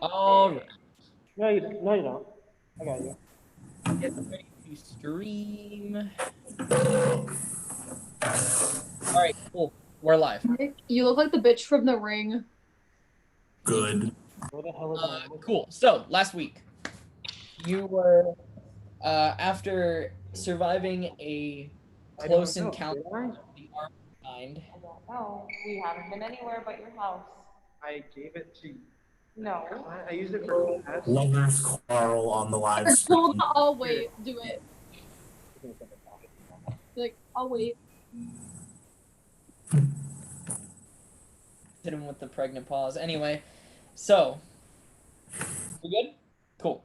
All right. No, you don't. No, you don't. I got you. Get ready to stream. All right, cool. We're live. Nick, you look like the bitch from The Ring. Good. Where the hell is my Cool. So last week, you were after surviving a close I don't know. encounter Did I? of the armored kind. I don't know. We haven't been anywhere but your house. I gave it to you. No. I used it for class. Lovers quarrel on the live Hold stream. on, I'll wait. Do it. Like, I'll wait. Hit him with the pregnant pause. Anyway, so we good? Cool.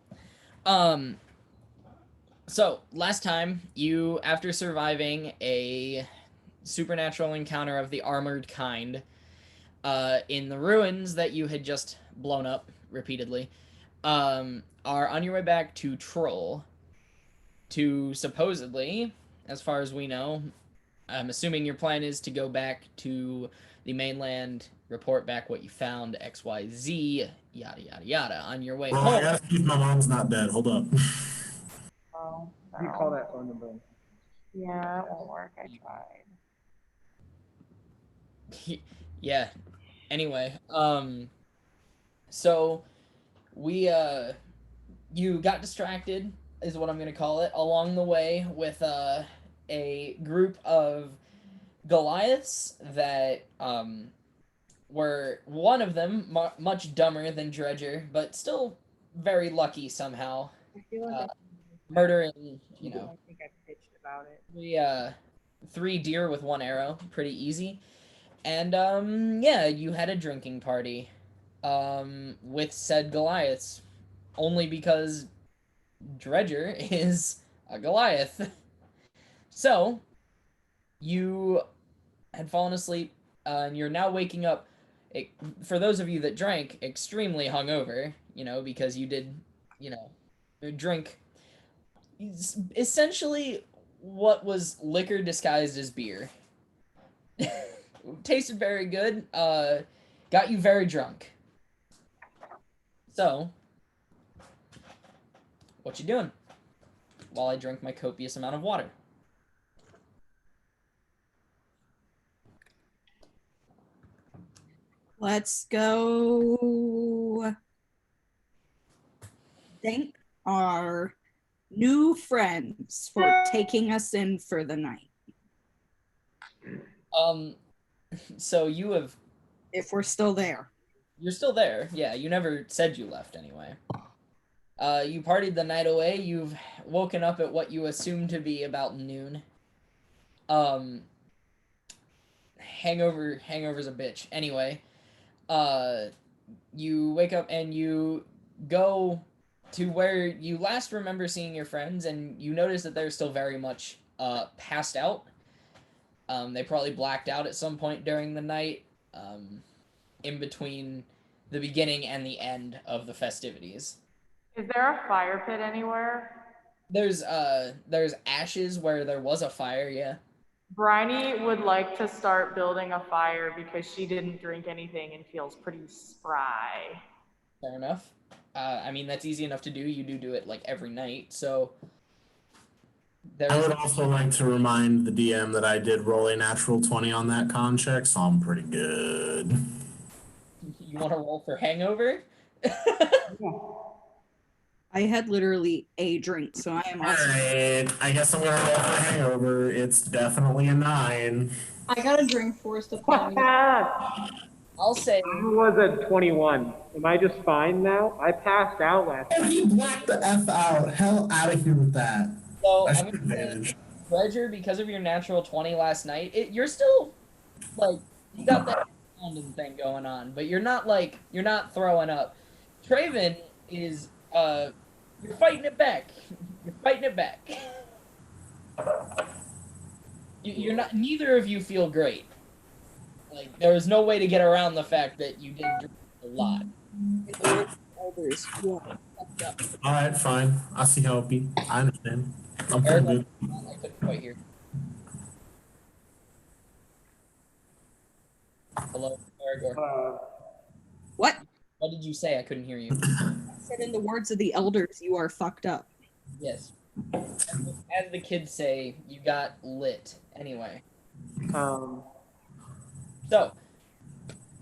So last time you, after surviving a supernatural encounter of the armored kind, in the ruins that you had just blown up repeatedly, are on your way back to Troll to supposedly, as far as we know, I'm assuming your plan is to go back to the mainland, report back what you found, XYZ, yada yada yada, on your way Well, home. I gotta see if my mom's not dead. Hold up. Oh, You no. call that phone number. Yeah, it won't work. I tried. Yeah. Anyway, so we you got distracted is what I'm gonna call it along the way with a group of Goliaths that were one of them much dumber than Dredger, but still very lucky somehow. I feel like Murdering, I think I pitched about it. three deer with one arrow, pretty easy. And yeah, you had a drinking party with said Goliaths, only because Dredger is a Goliath. So you had fallen asleep, and you're now waking up. For those of you that drank, extremely hungover, because you did, drink essentially what was liquor disguised as beer. Tasted very good. Got you very drunk. So, what you doing? While I drink my copious amount of water. Let's go thank our new friends for taking us in for the night. So you have... If we're still there. You're still there. Yeah, you never said you left anyway. You partied the night away. You've woken up at what you assume to be about noon. Hangover's a bitch. Anyway, you wake up and you go to where you last remember seeing your friends, and you notice that they're still very much passed out. They probably blacked out at some point during the night, in between the beginning and the end of the festivities. Is there a fire pit anywhere? There's ashes where there was a fire, yeah. Bryony would like to start building a fire because she didn't drink anything and feels pretty spry. Fair enough. I mean, that's easy enough to do. You do it like every night, so... I would also like to remind the DM that I did roll a natural 20 on that con check, so I'm pretty good. You want to roll for hangover? I had literally a drink, so I am also. Alright, I guess I'm gonna roll for hangover. It's definitely a 9. I got a drink forced upon me. I'll say... Mine was a 21. Am I just fine now? I passed out last Oh, night. you blacked the F out. Hell out of here with that. So, That's I'm an gonna say, advantage. Dredger, because of your natural 20 last night, you're still, like, you got that pounding thing going on, but you're not throwing up. Traven is, you're fighting it back. You're fighting it back. You're not, neither of you feel great. Like, there was no way to get around the fact that you did drink a lot. Others. Yeah. Alright, fine. I see how it be. I understand. I'm Eric, pretty good. I couldn't quite hear. Hello, Eric. What? What did you say? I couldn't hear you. Said in the words of the elders, you are fucked up. Yes. As the kids say, you got lit. Anyway. So,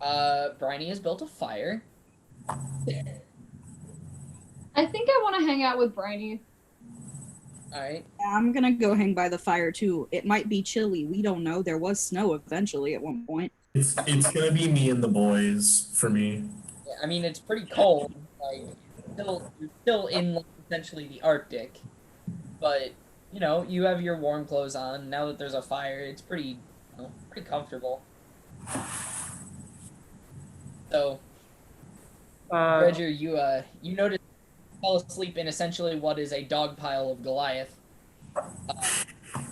Bryony has built a fire. I think I want to hang out with Briny. Alright. I'm gonna go hang by the fire too. It might be chilly. We don't know. There was snow eventually at one point. It's gonna be me and the boys for me. Yeah, I mean, it's pretty cold. Like, you're still in like, essentially the Arctic. But, you know, you have your warm clothes on. Now that there's a fire, it's pretty, pretty comfortable. So, Roger, you notice you fell asleep in essentially what is a dog pile of Goliath. You're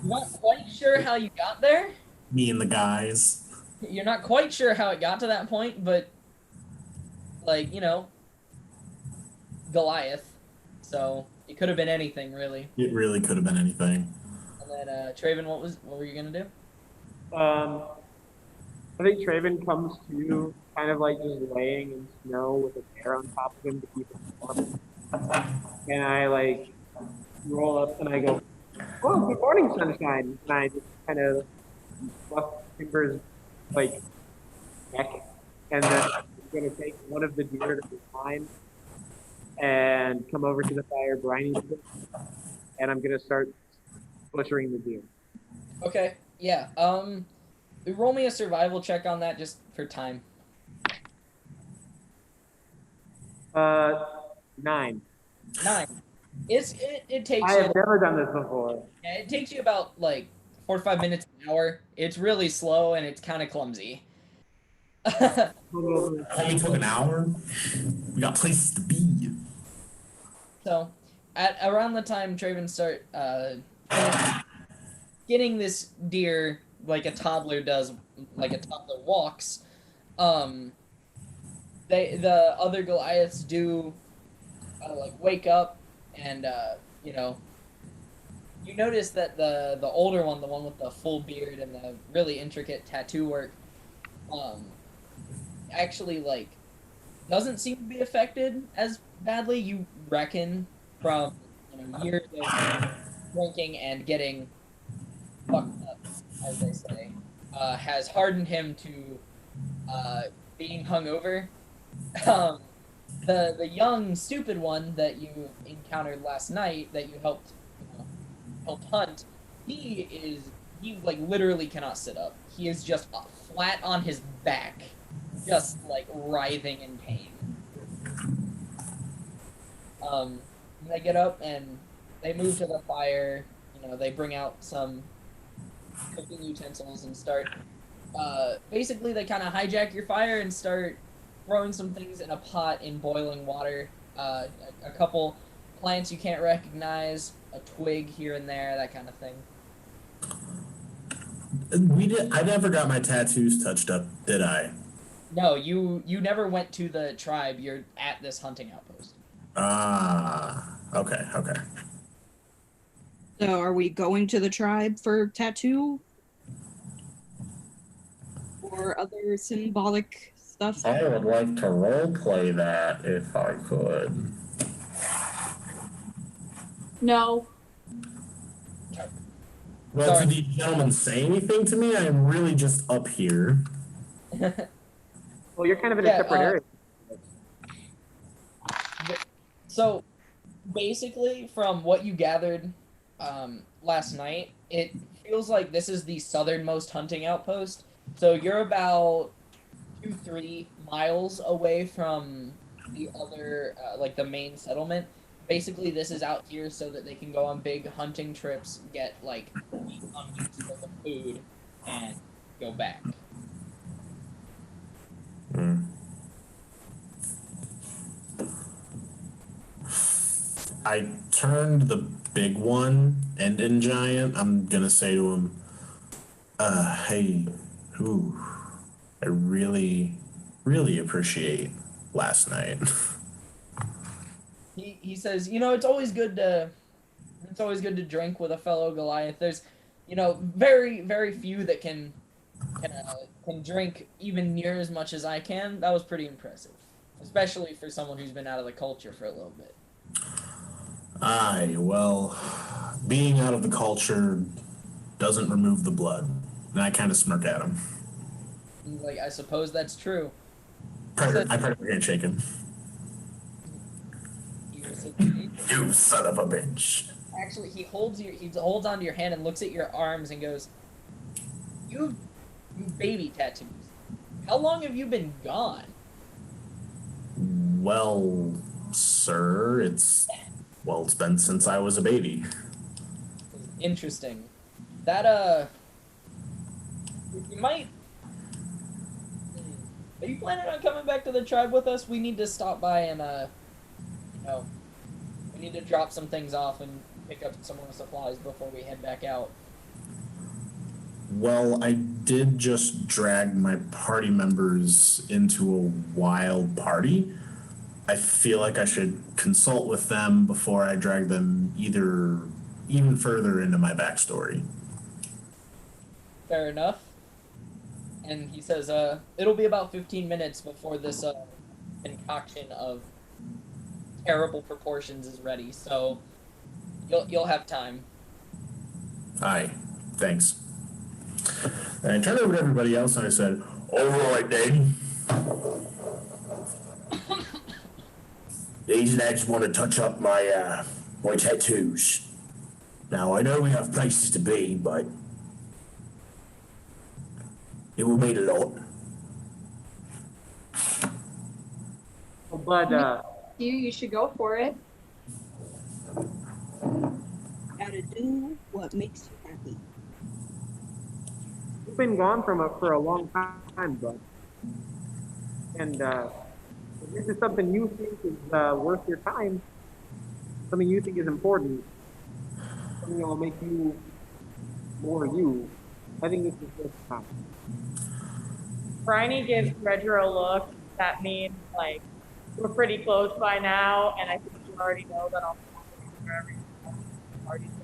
not quite sure how you got there. Me and the guys. You're not quite sure how it got to that point, but, like, you know, Goliath. So, it could have been anything, really. It really could have been anything. And then, Traven, what were you gonna do? I think Traven comes to kind of like just laying in snow with a bear on top of him to keep him warm. And I like roll up and I go, "Oh, good morning, sunshine!" And I just kind of fluff Timber's like neck, and then I'm gonna take one of the deer that was mine and come over to the fire, Briny, and I'm gonna start butchering the deer. Okay, yeah. Roll me a survival check on that just for time. 9. 9. It takes I you. have never done this before. Yeah, it takes you about like 4 or 5 minutes an hour. It's really slow and it's kind of clumsy. Only took an hour. We got places to be. So, at around the time Traven start getting this deer like a toddler does, like a toddler walks, the other Goliaths do like wake up and you know, you notice that the older one, the one with the full beard and the really intricate tattoo work, actually like doesn't seem to be affected as badly. You reckon from years of drinking and getting fucked up, as they say, has hardened him to being hungover. The young stupid one that you encountered last night that you helped hunt, he like literally cannot sit up. He is just flat on his back, just like writhing in pain. They get up and they move to the fire. They bring out some cooking utensils and start. Basically, they kind of hijack your fire and start throwing some things in a pot in boiling water. A couple plants you can't recognize, a twig here and there, that kind of thing. I never got my tattoos touched up, did I? No, you never went to the tribe. You're at this hunting outpost. Okay. So are we going to the tribe for tattoo? Or other symbolic stuff? I would like to roleplay that if I could. No. Well, Sorry. did these gentlemen say anything to me? I'm really just up here. Well, you're kind of in a Yeah, separate area. So, basically, from what you gathered last night, it feels like this is the southernmost hunting outpost. So you're about 2-3 miles away from the other, like the main settlement. Basically, this is out here so that they can go on big hunting trips, get like weeks worth of food, and go back. I turned the big one, Endin Giant. I'm gonna say to him, hey, I really, really appreciate last night. He says, it's always good to drink with a fellow Goliath. There's, very, very few that can drink even near as much as I can. That was pretty impressive. especially for someone who's been out of the culture for a little bit. Aye, well, being out of the culture doesn't remove the blood. And I kind of smirk at him. He's like, I suppose that's true. I predator handshake him. He was You son of a bitch. Actually, he holds onto your hand and looks at your arms and goes, "You baby tattoos. How long have you been gone?" Well, sir, it's been since I was a baby. Interesting. That you might. Are you planning on coming back to the tribe with us? We need to stop by and we need to drop some things off and pick up some more supplies before we head back out. Well, I did just drag my party members into a wild party. I feel like I should consult with them before I drag them even further into my backstory. Fair enough. And he says, it'll be about 15 minutes before this concoction of terrible proportions is ready, so you'll have time. Aye, thanks. And I turned over to everybody else and I said, all right then. These lads want to touch up my tattoos. Now, I know we have places to be, but it will mean a lot. But You should go for it. Gotta do what makes you happy. you've been gone for a long time, bud. And if this is something you think is worth your time, something you think is important, something that will make you more you, I think this is worth the time. Bryony gives Redra a look that means, like, we're pretty close by now, and I think you already know that I'll be wherever you're already going.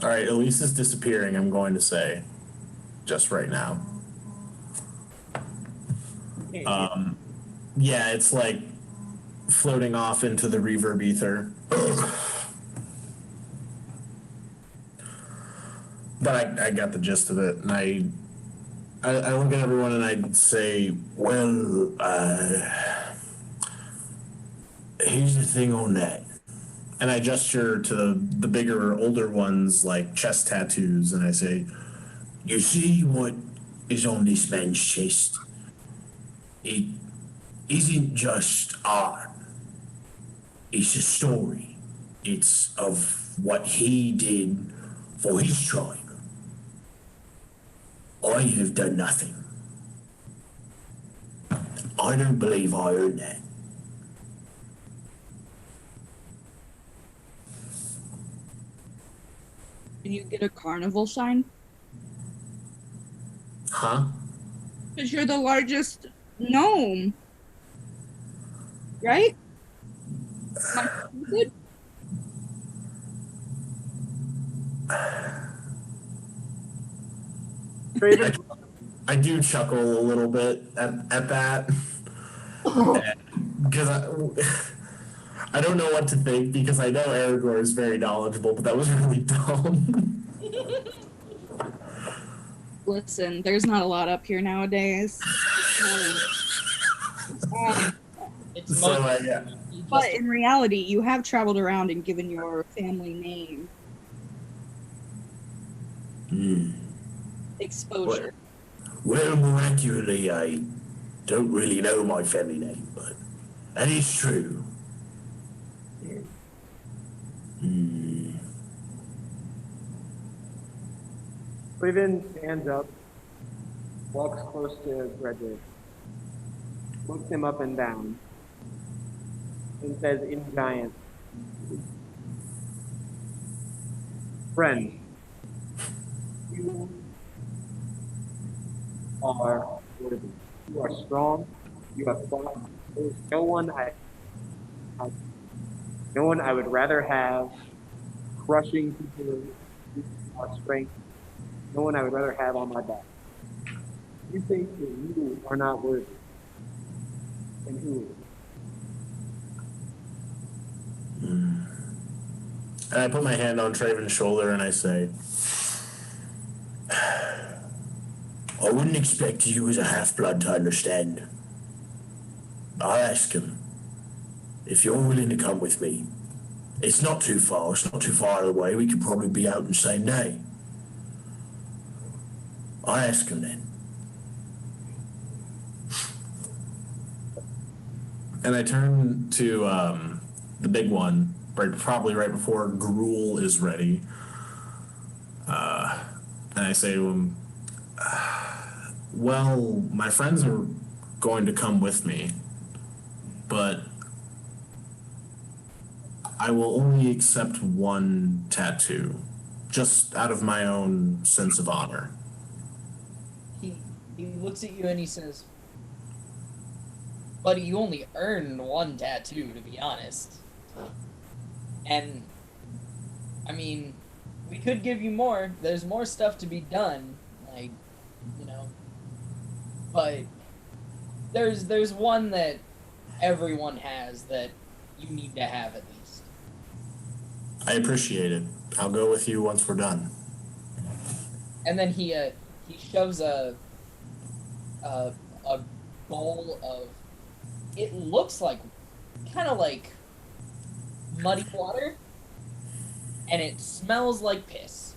All right, Elise is disappearing, I'm going to say, just right now. Yeah, it's like floating off into the reverb ether. But I got the gist of it, and I look at everyone and I say, well, here's the thing on that. And I gesture to the bigger, older ones, like chest tattoos, and I say, you see what is on this man's chest? It isn't just art. It's a story. It's of what he did for his tribe. I have done nothing. I don't believe I earned that. Can you get a carnival sign? Huh? Because you're the largest gnome. Right? Am I stupid? Raven, I do chuckle a little bit at that. Because I don't know what to think, because I know Aragorn is very knowledgeable, but that was really dumb. Listen, there's not a lot up here nowadays. It's So, most, yeah. you just- But in reality, you have traveled around and given your family name exposure. Well, more accurately, I don't really know my family name, but that is true. Raven stands up, walks close to Frederick, looks him up and down, and says in giant, friend, you are worthy. You are strong. You have fought. There is no one I would rather have crushing people with our strength. No one I would rather have on my back. You think that you are not worthy. And who is? And I put my hand on Traven's shoulder and I say, I wouldn't expect you as a half-blood to understand. I'll ask him if you're willing to come with me. It's not too far. It's not too far away. We could probably be out in the same day. I'll ask him then. And I turn to the big one, probably right before Gruel is ready. And I say to him, well, my friends are going to come with me, but I will only accept one tattoo, just out of my own sense of honor. He looks at you and he says, buddy, you only earned one tattoo, to be honest. And, I mean, we could give you more. There's more stuff to be done, like, you know. But there's one that everyone has that you need to have at least. I appreciate it. I'll go with you once we're done. And then he shoves a bowl of, it looks like kind of like muddy water, and it smells like piss.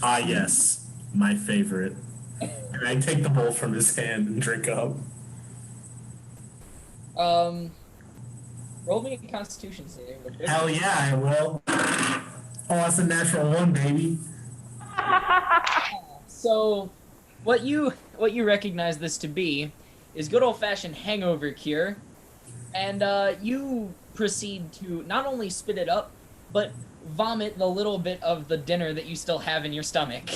Ah, yes, my favorite. And I take the bowl from his hand and drink up. Roll me a Constitution save. Hell yeah, I will. Oh, that's a natural 1, baby. So, what you recognize this to be is good old-fashioned hangover cure, and you proceed to not only spit it up, but vomit the little bit of the dinner that you still have in your stomach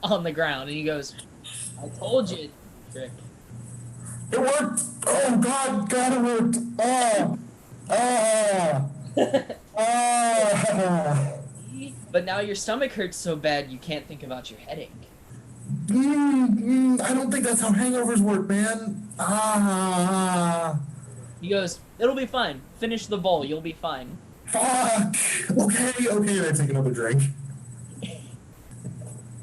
on the ground. And he goes, "I told you, Trick." It worked! Oh, God, it worked! But now your stomach hurts so bad you can't think about your headache. I don't think that's how hangovers work, man. He goes, "It'll be fine. Finish the bowl. You'll be fine." Fuck! Okay, and I take another drink.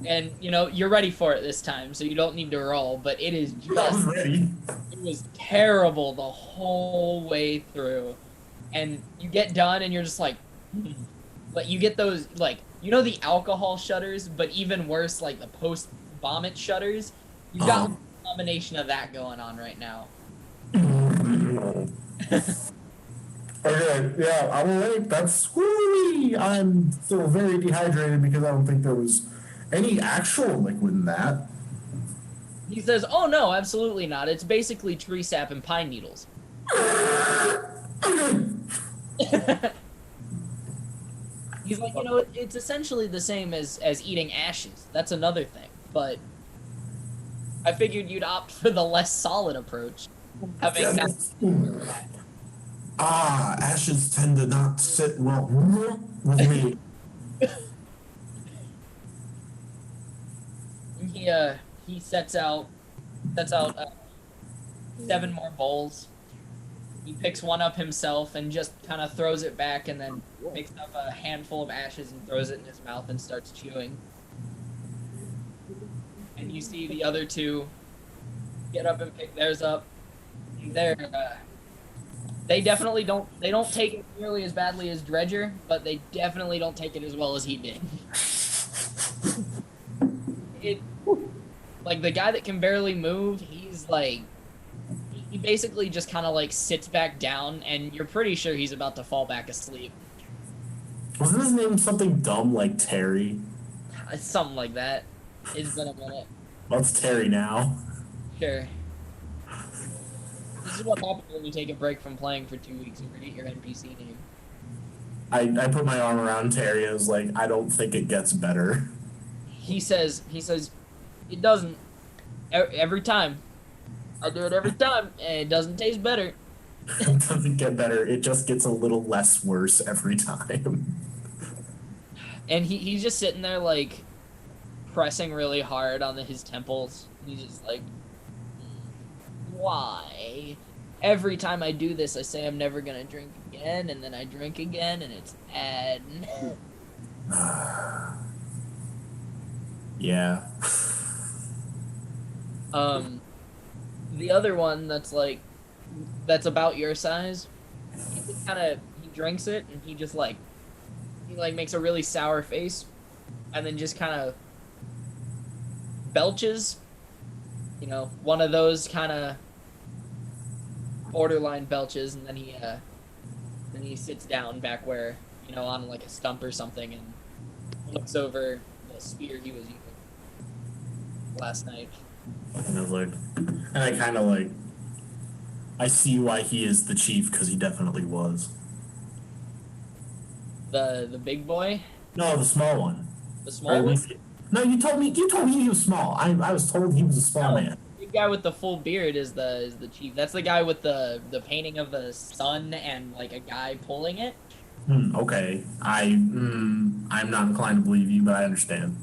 And, you know, you're ready for it this time, so you don't need to roll, but it is I was just... ready. It was terrible the whole way through. And you get done and you're just like... But you get those, like, you know the alcohol shudders, but even worse, like the post-vomit shudders? You've got a combination of that going on right now. Okay, yeah, I'm awake. That's woo. I'm still very dehydrated because I don't think there was any actual liquid in that. He says, "Oh no, absolutely not. It's basically tree sap and pine needles." He's like, you know, it's essentially the same as eating ashes. That's another thing. But I figured you'd opt for the less solid approach. Having Ashes tend to not sit well with me. He sets out 7 more bowls. He picks one up himself and just kind of throws it back, and then picks up a handful of ashes and throws it in his mouth and starts chewing. And you see the other 2 get up and pick theirs up. They definitely don't take it nearly as badly as Dredger, but they definitely don't take it as well as he did. Like, the guy that can barely move, he's like, he basically just kind of like sits back down, and you're pretty sure he's about to fall back asleep. Wasn't his name something dumb like Terry? Something like that. It's been a minute. Well, it's Terry now. Sure. This is what happens when you take a break from playing for 2 weeks and forget your NPC name. I put my arm around Terry and was like, I don't think it gets better. He says, it doesn't. Every time. I do it every time, and it doesn't taste better. It doesn't get better. It just gets a little less worse every time. And he's just sitting there like, pressing really hard on his temples. He's just like, why? Every time I do this, I say I'm never gonna drink again, and then I drink again, and it's bad. Yeah. The other one that's about your size, he drinks it, and he makes a really sour face, and then just kind of belches. You know, one of those kind of borderline belches, and then he sits down back where, on like a stump or something, and looks over the spear he was using last night. And I kind of like, I see why he is the chief, because he definitely was. The big boy? No, the small one. The small one? No, you told me he was small. I was told he was a small man. The big guy with the full beard is the chief. That's the guy with the painting of the sun and like a guy pulling it. Okay. I'm not inclined to believe you, but I understand.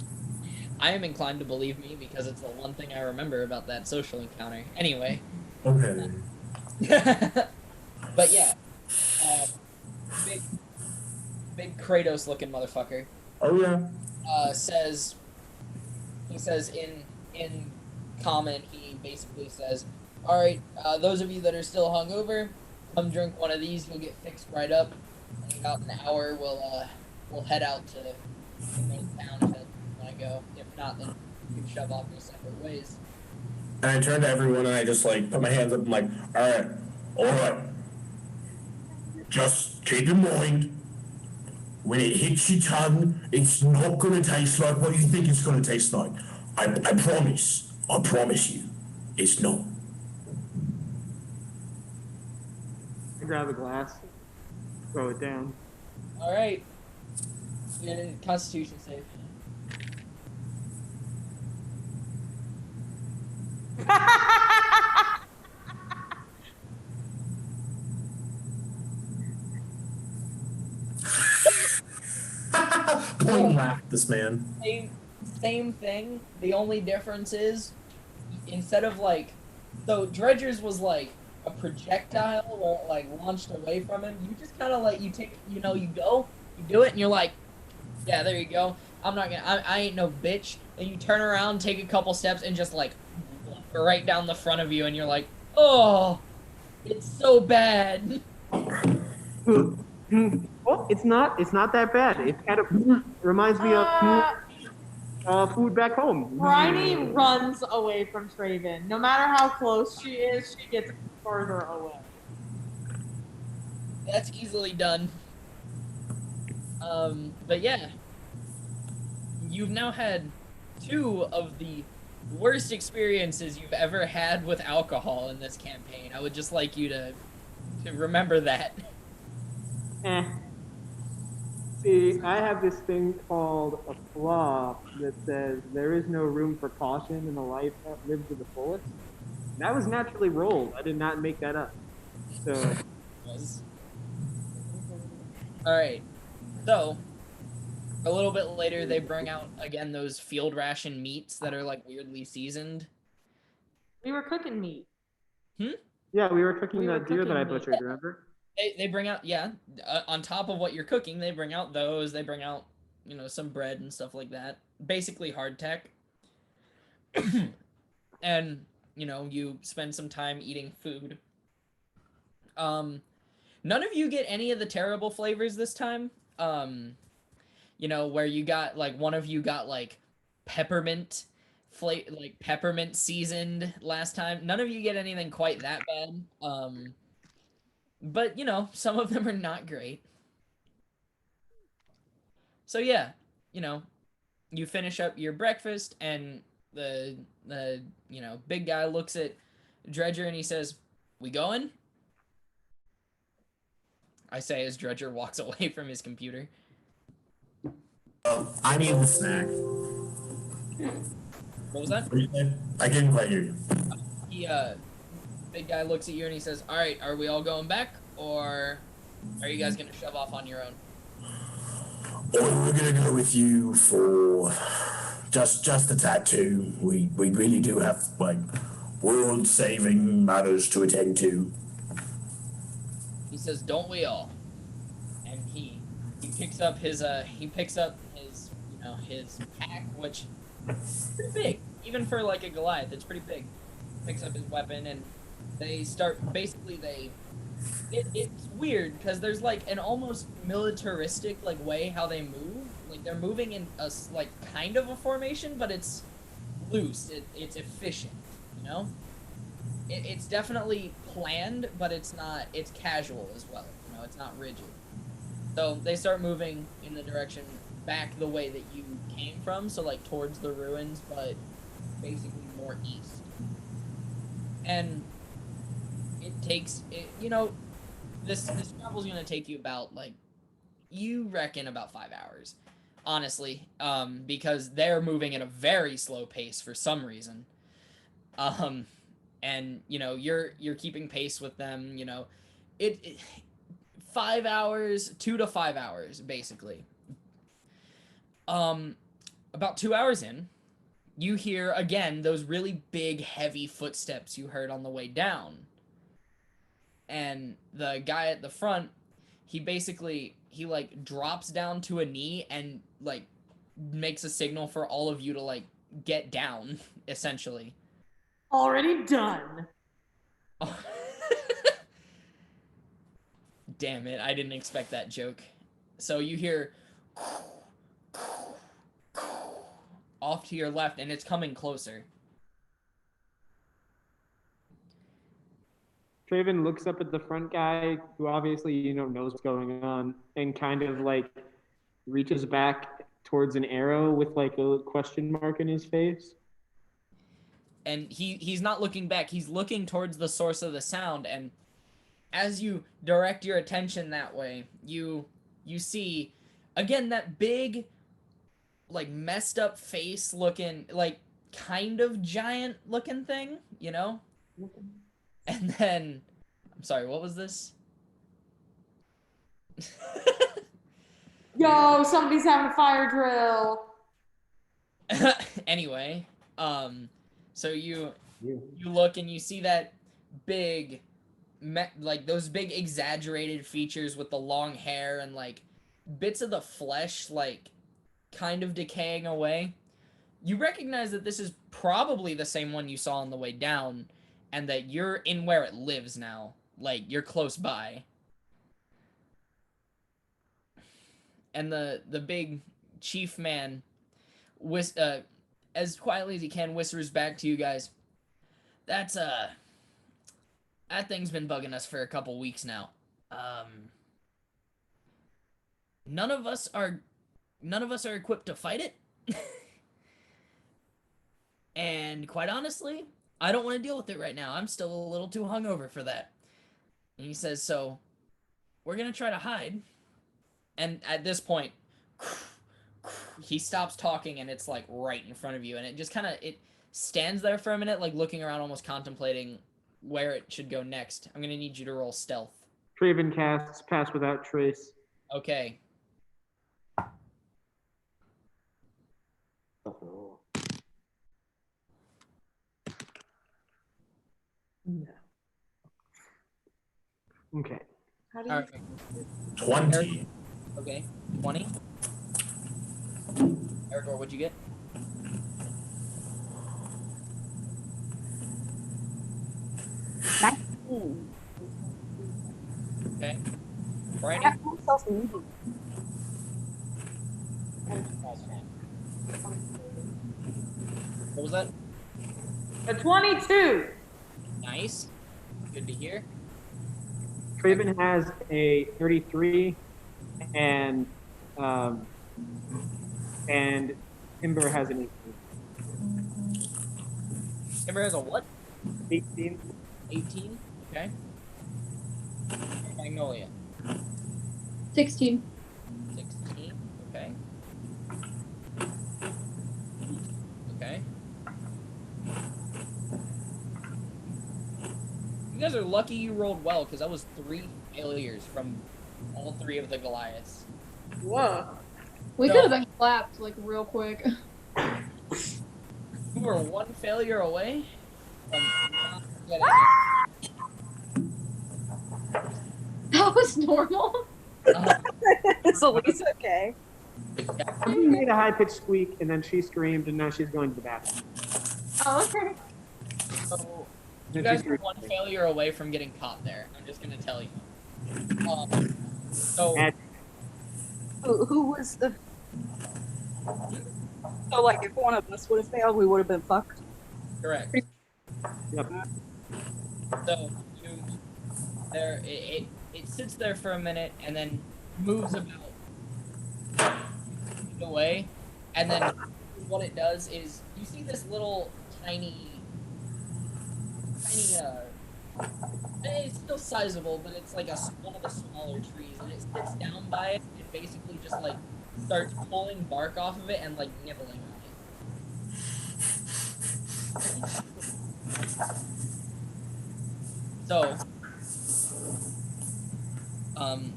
I am inclined to believe me because it's the one thing I remember about that social encounter. Anyway. Okay. But yeah, big Kratos looking motherfucker. Oh yeah. He says in comment, he basically says, all right, those of you that are still hungover, come drink one of these. You'll get fixed right up. In about an hour, we'll head out to the main town if you want to go. If not, then you can shove off your separate ways. And I turn to everyone and I just like put my hands up and like, all right. Just keep in mind, when it hits your tongue, it's not gonna taste like what you think it's gonna taste like. I promise you, it's not. I grab a glass, throw it down. All right. Constitution save. Don't laugh, this man. Same thing. The only difference is, instead of so Dredger's was like a projectile where it like launched away from him. You just kind of like, you take, you do it, and you're like, yeah, there you go. I ain't no bitch. And you turn around, take a couple steps, and just like right down the front of you, and you're like, oh, it's so bad. Well, it's not that bad. It kind of reminds me of food back home. Bryony runs away from Traven. No matter how close she is, she gets further away. That's easily done. But yeah, you've now had 2 of the worst experiences you've ever had with alcohol in this campaign. I would just like you to remember that. See, I have this thing called a flaw that says there is no room for caution in a life that lives to the fullest. That was naturally rolled. I did not make that up. So. Alright, so a little bit later they bring out again those field ration meats that are like weirdly seasoned. We were cooking meat. Yeah, we were cooking that deer that I cooking meat. butchered, remember? They bring out, on top of what you're cooking, they bring out those. They bring out, some bread and stuff like that. Basically hardtack. And, you spend some time eating food. None of you get any of the terrible flavors this time. Where you got, one of you got, peppermint peppermint seasoned last time. None of you get anything quite that bad. But, some of them are not great. So, yeah, you finish up your breakfast, and the big guy looks at Dredger, and he says, we going? I say as Dredger walks away from his computer. I need the snack. What was that? What did you say? I couldn't quite hear you. Big guy looks at you and he says, all right, are we all going back, or are you guys going to shove off on your own? Or we're going to go with you for just a tattoo. We really do have like world-saving matters to attend to. He says, "Don't we all?" And he picks up his his pack, which is pretty big, even for like a Goliath. It's pretty big. Picks up his weapon, and they start. Basically, it's weird because there's like an almost militaristic like way how they move. Like they're moving in a like kind of a formation, but it's loose. It's efficient, you know. It's definitely planned, but it's not. It's casual as well. You know, it's not rigid. So they start moving in the direction back the way that you came from, so like towards the ruins, but basically more east. And it takes this travel's gonna take you about like you reckon about 5 hours, honestly, because they're moving at a very slow pace for some reason. And you're keeping pace with them. It 5 hours, 2 to 5 hours, basically. About 2 hours in, you hear again those really big, heavy footsteps you heard on the way down. And the guy at the front, he like drops down to a knee and like makes a signal for all of you to like get down, essentially. Already done. Damn it, I didn't expect that joke. So you hear off to your left, and it's coming closer. Traven looks up at the front guy, who obviously, knows what's going on, and kind of like reaches back towards an arrow with like a question mark in his face. And he's not looking back, he's looking towards the source of the sound, and as you direct your attention that way, you see again that big, like messed up face looking, like kind of giant looking thing, And then, I'm sorry, what was this? Yo, somebody's having a fire drill. Anyway, so you look and you see that big, like those big exaggerated features with the long hair and like bits of the flesh like kind of decaying away. You recognize that this is probably the same one you saw on the way down, and that you're in where it lives now. Like, you're close by. And the big chief man, as quietly as he can, whispers back to you guys, that thing's been bugging us for a couple weeks now. None of us are equipped to fight it. And quite honestly, I don't want to deal with it right now. I'm still a little too hungover for that. And he says, so we're going to try to hide. And at this point, he stops talking and it's like right in front of you. And it just it stands there for a minute, like looking around, almost contemplating where it should go next. I'm going to need you to roll stealth. Traven casts Pass Without Trace. Okay. Okay. How do you? All right. 20. Okay. 20. Eridor, what'd you get? Okay. Brandon? What was that? A 22. Nice. Good to hear. Traven has a 33, and Timber has an 18. Timber has a what? 18. 18? Okay. Magnolia. 16. 16. Okay. Okay. You guys are lucky you rolled well, because that was 3 failures from all 3 of the Goliaths. Whoa. We No. could have been clapped like real quick. You are one failure away from not getting That was normal. Is Elise okay? Somebody made a high-pitched squeak, and then she screamed, and now she's going to the bathroom. Oh, okay. So Then you she guys are screamed. one failure away from getting caught there. I'm just gonna tell you. So And Who was the? So like, if one of us would have failed, we would have been fucked. correct. yep. So you there it sits there for a minute and then moves about away, and then what it does is you see this little tiny it's still sizable, but it's like one of the smaller trees, and it sits down by it and basically just like starts pulling bark off of it and like nibbling on it. So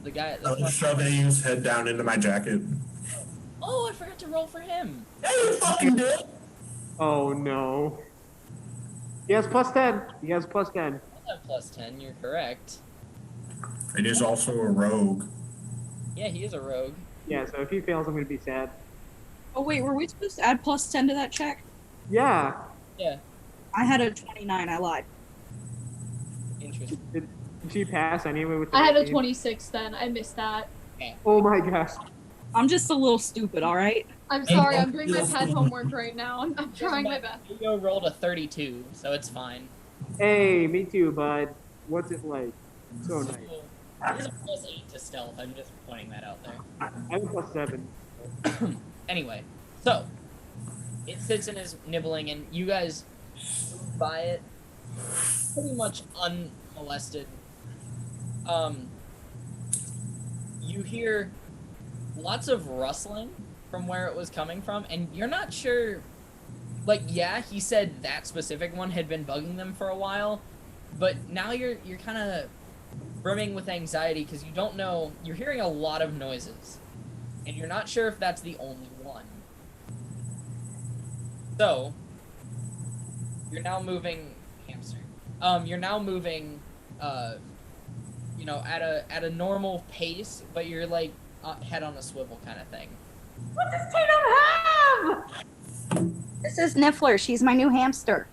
the guy I'll just shove A's head down into my jacket. oh, I forgot to roll for him. Yeah, you fucking did. Oh no. He has +10. He has +10. I'll have +10, you're correct. And he's also a rogue. Yeah, he is a rogue. Yeah, so if he fails, I'm gonna be sad. Oh wait, were we supposed to add +10 to that check? Yeah. Yeah, I had a 29. I lied. interesting. Did she pass anyway with the I had a 19? 26 then. I missed that. Oh my gosh. I'm just a little stupid, all right? I'm sorry. I'm doing my pet homework right now. I'm trying my best. Yo rolled a 32, so it's fine. Hey, me too, bud. What's it like? So nice. He's a +8 to stealth, I'm just pointing that out there. I'm +7. Anyway, so it sits in his nibbling, and you guys move by it pretty much unmolested. You hear lots of rustling from where it was coming from, and you're not sure. Like, yeah, he said that specific one had been bugging them for a while, but now you're kind of brimming with anxiety because you don't know. You're hearing a lot of noises, and you're not sure if that's the only one. So you're now moving hamster. You're now moving, you know, at a normal pace, but you're like head on a swivel kind of thing. What does Tatum have? This is Niffler. She's my new hamster.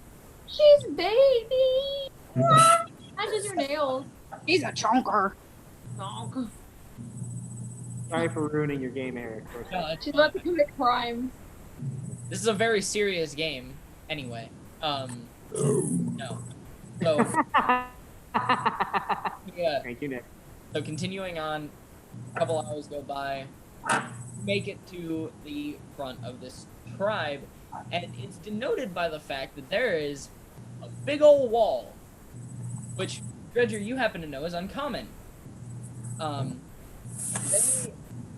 She's baby. What? How does your nails? She's a chunker. Oh, Sorry for ruining your game, Eric. she's about to commit crimes. This is a very serious game, anyway. No. So yeah. Thank you, Nick. So continuing on, a couple hours go by, make it to the front of this tribe, and it's denoted by the fact that there is a big old wall, which, Dredger, you happen to know is uncommon.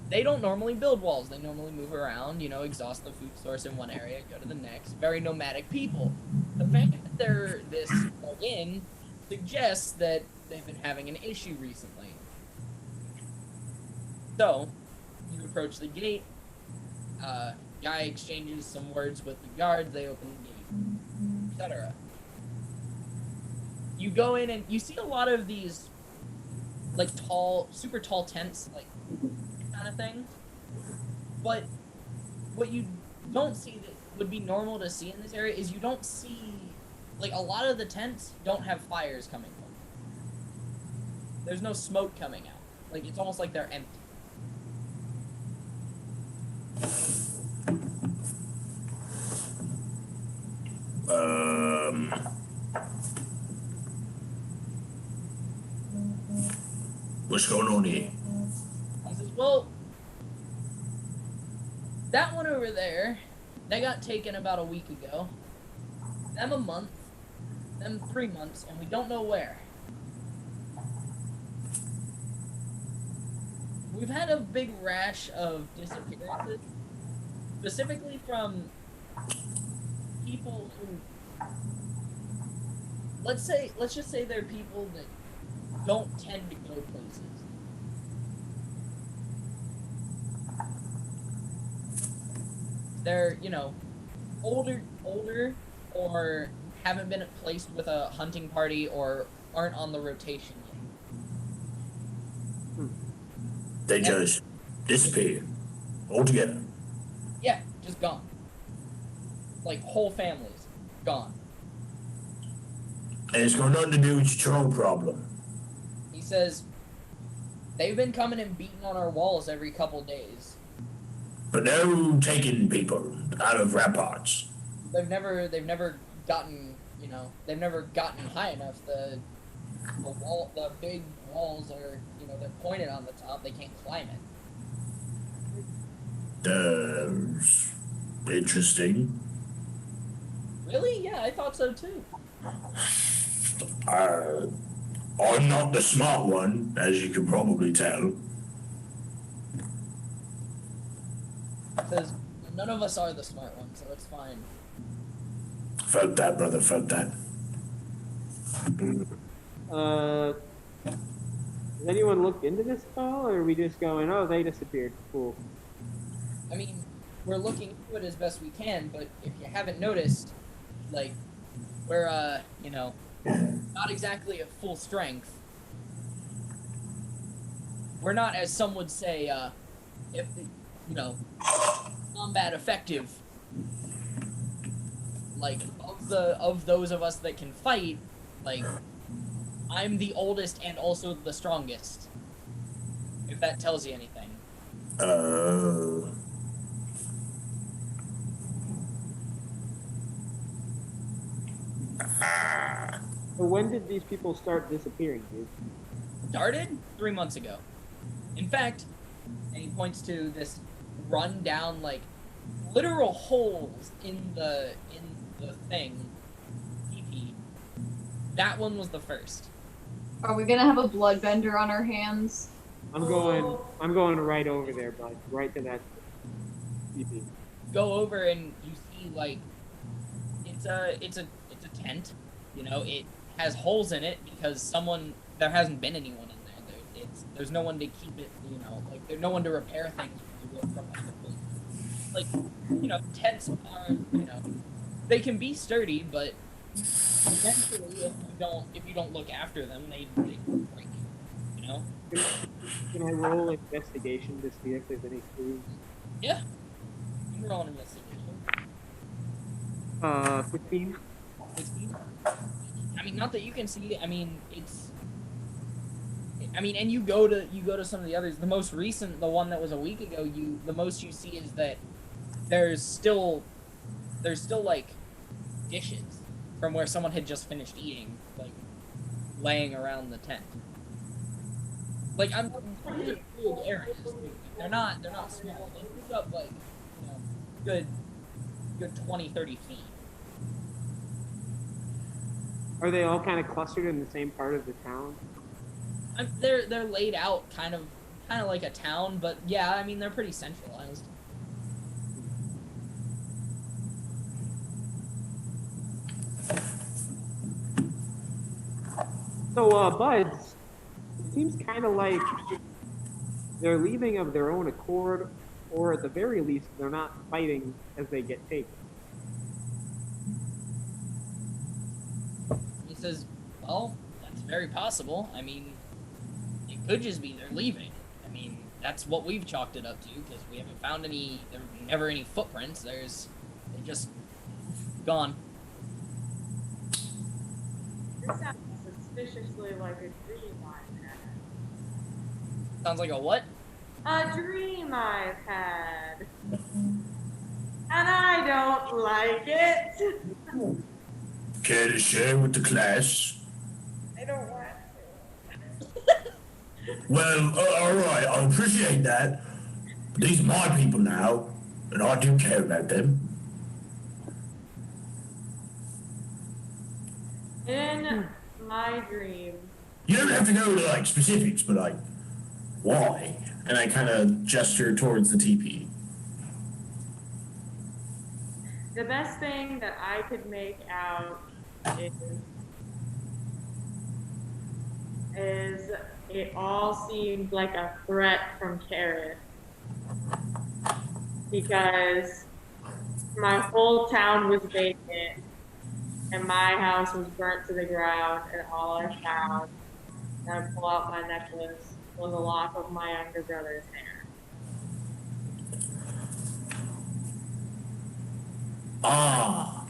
They don't normally build walls. They normally move around, you know, exhaust the food source in one area, go to the next. Very nomadic people. The fact that they're this dug in suggests that they've been having an issue recently. So, you approach the gate. Guy exchanges some words with the guards. They open the gate, etc. You go in and you see a lot of these, like, tall, super tall tents, like, kind of thing. But what you don't see that would be normal to see in this area is you don't see, like, a lot of the tents don't have fires coming from them. There's no smoke coming out. Like, it's almost like they're empty. What's going on here? He says, well, that one over there, that got taken about a week ago. Them a month. Them 3 months, and we don't know where. We've had a big rash of disappearances, specifically from people who, let's just say they're people that don't tend to go places. They're, you know, older or haven't been placed with a hunting party or aren't on the rotation yet. They just disappear altogether. Yeah, just gone. Like, whole families, gone. And it's got nothing to do with your troll problem. He says, they've been coming and beating on our walls every couple days. But no taking people out of ramparts. They've never gotten, they've never gotten high enough. The big walls are, they're pointed on the top. They can't climb it. That's interesting. Really? Yeah, I thought so too. I'm not the smart one, as you can probably tell. Because none of us are the smart ones, so it's fine. Fuck that, brother, fuck that. Has anyone looked into this at all, or are we just going, oh, they disappeared? Cool. I mean, we're looking into it as best we can, but if you haven't noticed, like, we're, not exactly at full strength. We're not, as some would say, combat effective. Like, of those of us that can fight, like, I'm the oldest and also the strongest. If that tells you anything. So when did these people start disappearing, dude? Started 3 months ago. In fact, and he points to this run down, like, literal holes in the thing. TP. That one was the first. Are we gonna have a bloodbender on our hands? I'm going right over there, bud. Right to that TP. Go over and you see, like, it's a tent. It has holes in it because there hasn't been anyone in there. There's no one to keep it, like, there's no one to repair things from tents are, they can be sturdy, but eventually if you don't look after them, they break, Can I roll investigation to see if there's any clues? Yeah. You can roll an investigation. 15. 16? I mean, not that you can see. I mean, and you go to some of the others. The most recent, the one that was a week ago, the most you see is that there's still like dishes from where someone had just finished eating, like laying around the tent. Like, I'm pretty big areas. They're not small. They pick up like good 20, 30 feet. Are they all kind of clustered in the same part of the town? They're laid out kind of like a town, but yeah, I mean, they're pretty centralized. So, buds, it seems kind of like they're leaving of their own accord, or at the very least, they're not fighting as they get taken. He says, well, that's very possible. I mean, it could just be they're leaving. I mean, that's what we've chalked it up to, because we haven't found there were never any footprints. They're just gone. This sounds suspiciously like a dream I've had. Sounds like a what? A dream I've had. And I don't like it. Care to share with the class? I don't want Well, alright, I appreciate that. But these are my people now, and I do care about them. to. In my dream. You don't have to go to, like, specifics, but, like, why? And I kind of gesture towards the teepee. The best thing that I could make out is it all seemed like a threat from Carrot. Because my whole town was vacant, and my house was burnt to the ground, and all I found, and I pull out my necklace, was a lock of my younger brother's hair. Ah.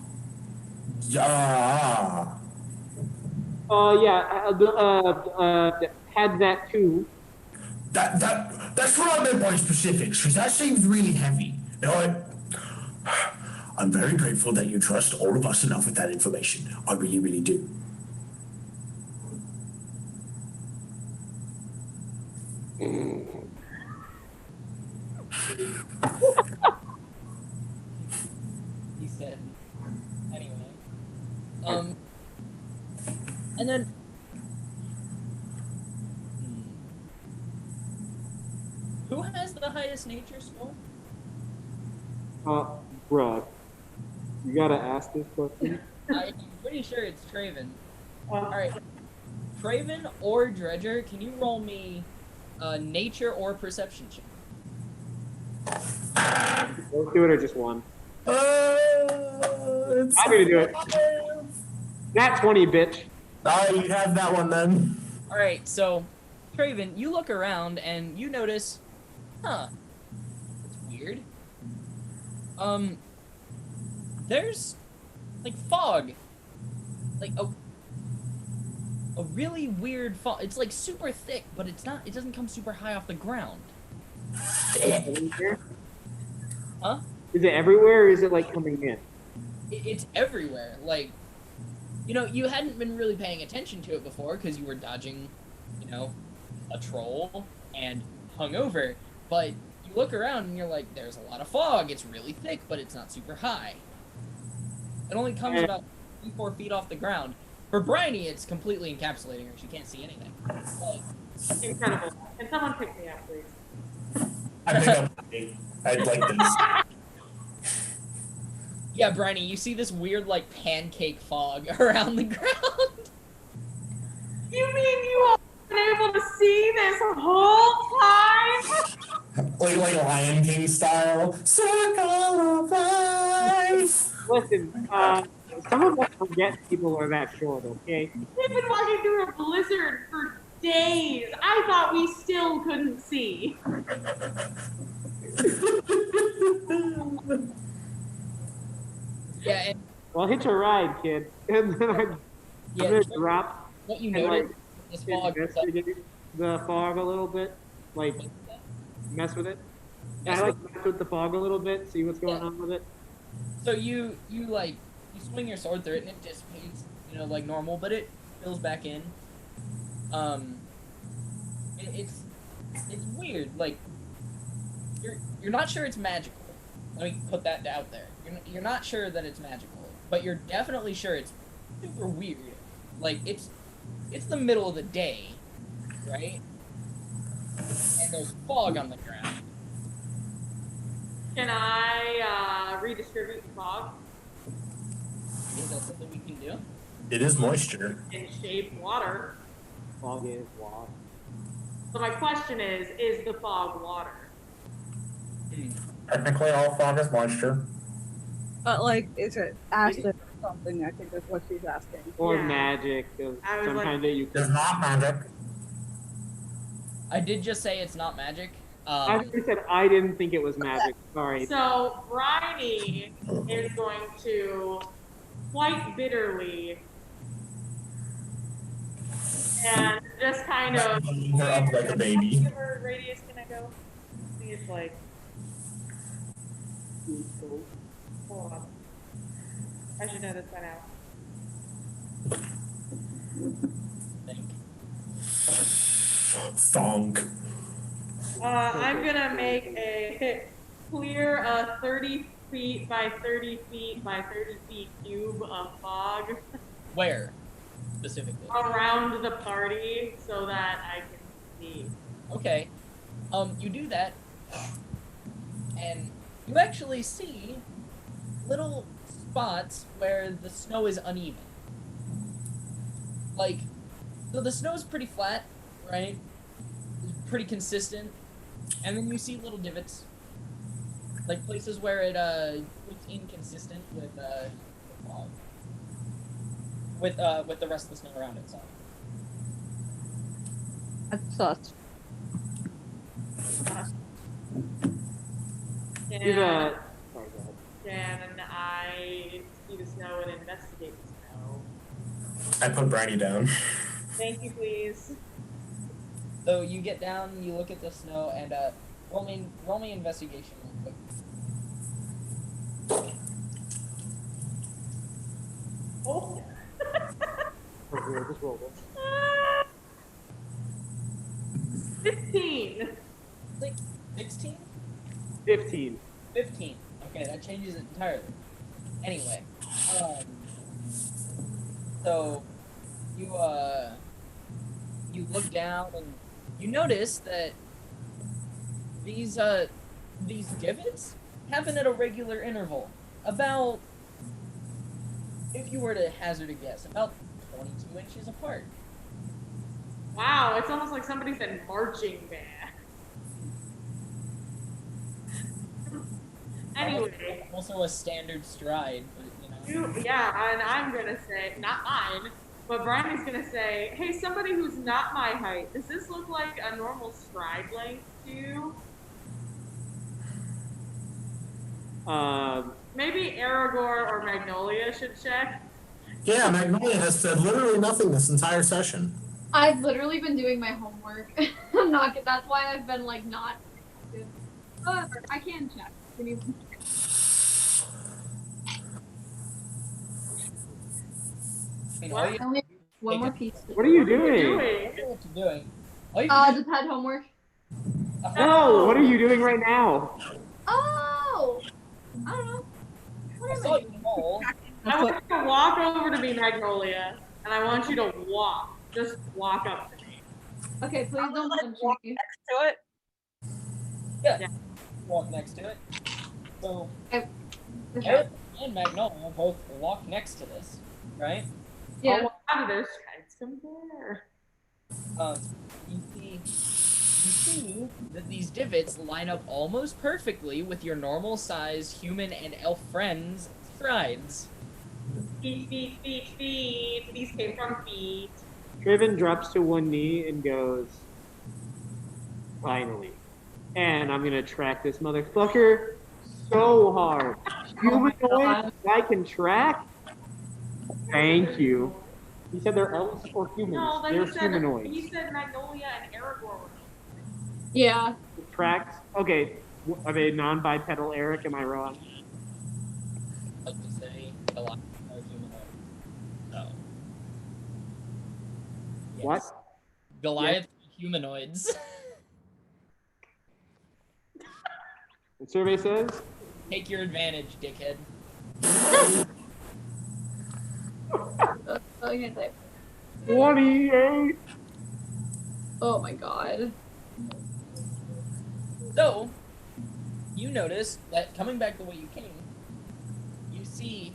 Yeah. Had that too. That's what I meant by specifics, because that seems really heavy. You know what? I'm very grateful that you trust all of us enough with that information. I really, really do. He said. Anyway. And then. Who has the highest nature score? Bruh, you gotta ask this question. I'm pretty sure it's Traven. Alright. Traven or Dredger, can you roll me nature or perception check? Both do it or just one? I'm gonna do it. Nat 20, bitch. You have that one then. Alright, so Traven, you look around and you notice, that's weird. There's like fog. Like a really weird fog. It's like super thick, but it doesn't come super high off the ground. Huh? Is it everywhere or is it like coming in? It's everywhere. Like, you know, you hadn't been really paying attention to it before because you were dodging, you know, a troll and hungover. But you look around and you're like, there's a lot of fog. It's really thick, but it's not super high. It only comes about 3-4 feet off the ground. For Bryony, it's completely encapsulating her. She can't see anything. Like, Incredible. Can someone pick me up, please? I think I'd like this. yeah, Bryony, you see this weird, like, pancake fog around the ground? You mean you all been able to see this whole time? like Lion King style. Circle of life. Listen, some of us forget people are that short, okay? We've been walking through a blizzard for days. I thought we still couldn't see. Yeah, and Well, hitch a ride, kid. And then I'm gonna drop what you and notice, like this fog, investigate the fog a little bit, like mess with it. And I like mess with the fog a little bit, see what's going on with it. so you swing your sword through it and it dissipates, you know, like normal, but it fills back in. It's weird. Like you're not sure it's magical. Let me put that out there. You're not sure that it's magical, but you're definitely sure it's super weird. Like it's the middle of the day, right? And there's fog on the ground. Can I redistribute the fog Is that something we can do? It is moisture. and shape water? Fog is water. So my question is the fog water? Technically, all fog is moisture. But like, is it acid or something? I think that's what she's asking. Or Yeah. magic of I was some like- kind that you It's not magic. I did just say it's not magic. I actually said I didn't think it was magic. Sorry. So Bryony is going to quite bitterly and just kind of Her up like a baby. Whatever radius can I go? I think it's like hold on. I should know this by now. Think. Thonk. I'm gonna make a clear 30 feet by 30 feet by 30 feet cube of fog Where specifically? around the party so that I can see. Okay. You do that, and you actually see little spots where the snow is uneven. Like, so the snow is pretty flat, right? It's pretty consistent, and then you see little divots, like places where it looks inconsistent with the fog. with the rest of the snow around it. So. That's sus. Do Can, the. Sorry, go ahead. can I see the snow and investigate the snow? I put Briny down. Thank you, please. So you get down, you look at the snow, and roll me investigation real quick. Oh. Oh, here, just roll this. 15. 16? 15. 15. Okay, that changes it entirely. Anyway, so you look down and you notice that these divots happen at a regular interval, about, if you were to hazard a guess, about 22 inches apart. Wow, it's almost like somebody's in marching band. Anyway. Also a standard stride, but you know. Yeah, and I'm gonna say, not mine, but Brian's gonna say, hey, somebody who's not my height, does this look like a normal stride length to you? Maybe Aragorn or Magnolia should check. Yeah, Magnolia has said literally nothing this entire session. I've literally been doing my homework. I'm not. That's why I've been like not. However, I can check. Give me one second. I mean, What? all you I only have one more piece. What are you What are you doing? I know what you're doing. All you can Just had homework. No, what are you doing right now? Oh, I don't know. I Whatever. saw you roll. I want you to walk over to me, Magnolia, and I want you to walk. Just walk up to me. Okay, please don't punch me. To it? Yeah. Walk next to it. So Okay. Eric and Magnolia both walk next to this, right? Yeah. I'll walk out of this. It's there. You see that these divots line up almost perfectly with your normal size human and elf friends' strides. Feet, feet, feet, feet. These came from feet. Traven drops to one knee and goes, finally. And I'm gonna track this motherfucker so hard. Humanoid I can track? Thank you. He said they're elves or humans. No, but They're he humanoids. said Magnolia and Aragorn. Yeah. Tracks? Okay. Are they non-bipedal, Eric? Am I wrong? Like to say, a lot of humanoid. So. Yes. What? Goliath humanoids. The survey says? Take your advantage, dickhead. I can't type. 28! Oh my god. So, you notice that coming back the way you came, you see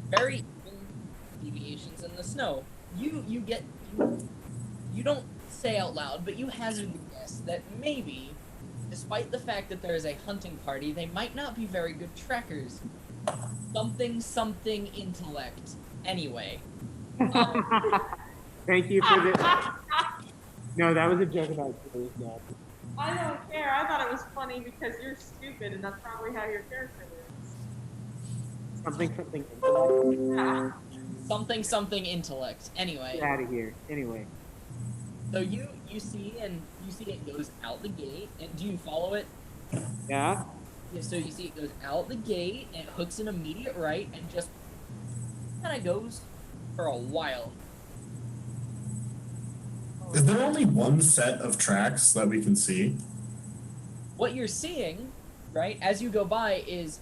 very even deviations in the snow. You don't say out loud, but you hazard the guess that maybe, despite the fact that there is a hunting party, they might not be very good trackers. Something intellect. Anyway. Thank you for the. No, that was a joke about Julie's dad. I don't care. I thought it was funny because you're stupid, and that's probably how your character is. Something. Yeah. Something intellect. Anyway. Get out of here. Anyway. So you see it goes out the gate, and do you follow it? Yeah? Yeah, so you see it goes out the gate, and it hooks an immediate right, and just kind of goes for a while. Is there only one set of tracks that we can see? What you're seeing, right, as you go by, is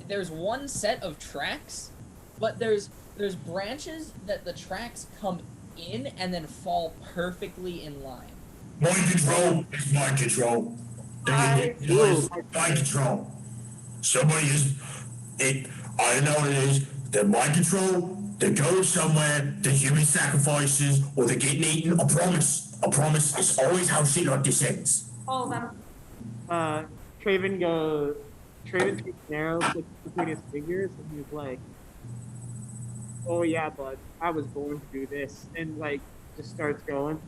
there's one set of tracks, but there's branches that the tracks come in and then fall perfectly in line. Mind control is mind control. Mind control. Somebody is it. I know what it is. They're mind control. They're going somewhere. They're human sacrifices, or they're getting eaten. I promise. I promise. It's always how shit like this ends. All of them. Traven takes an arrow, puts between his fingers, and he's like, oh yeah, bud, I was born to do this, and like just starts going.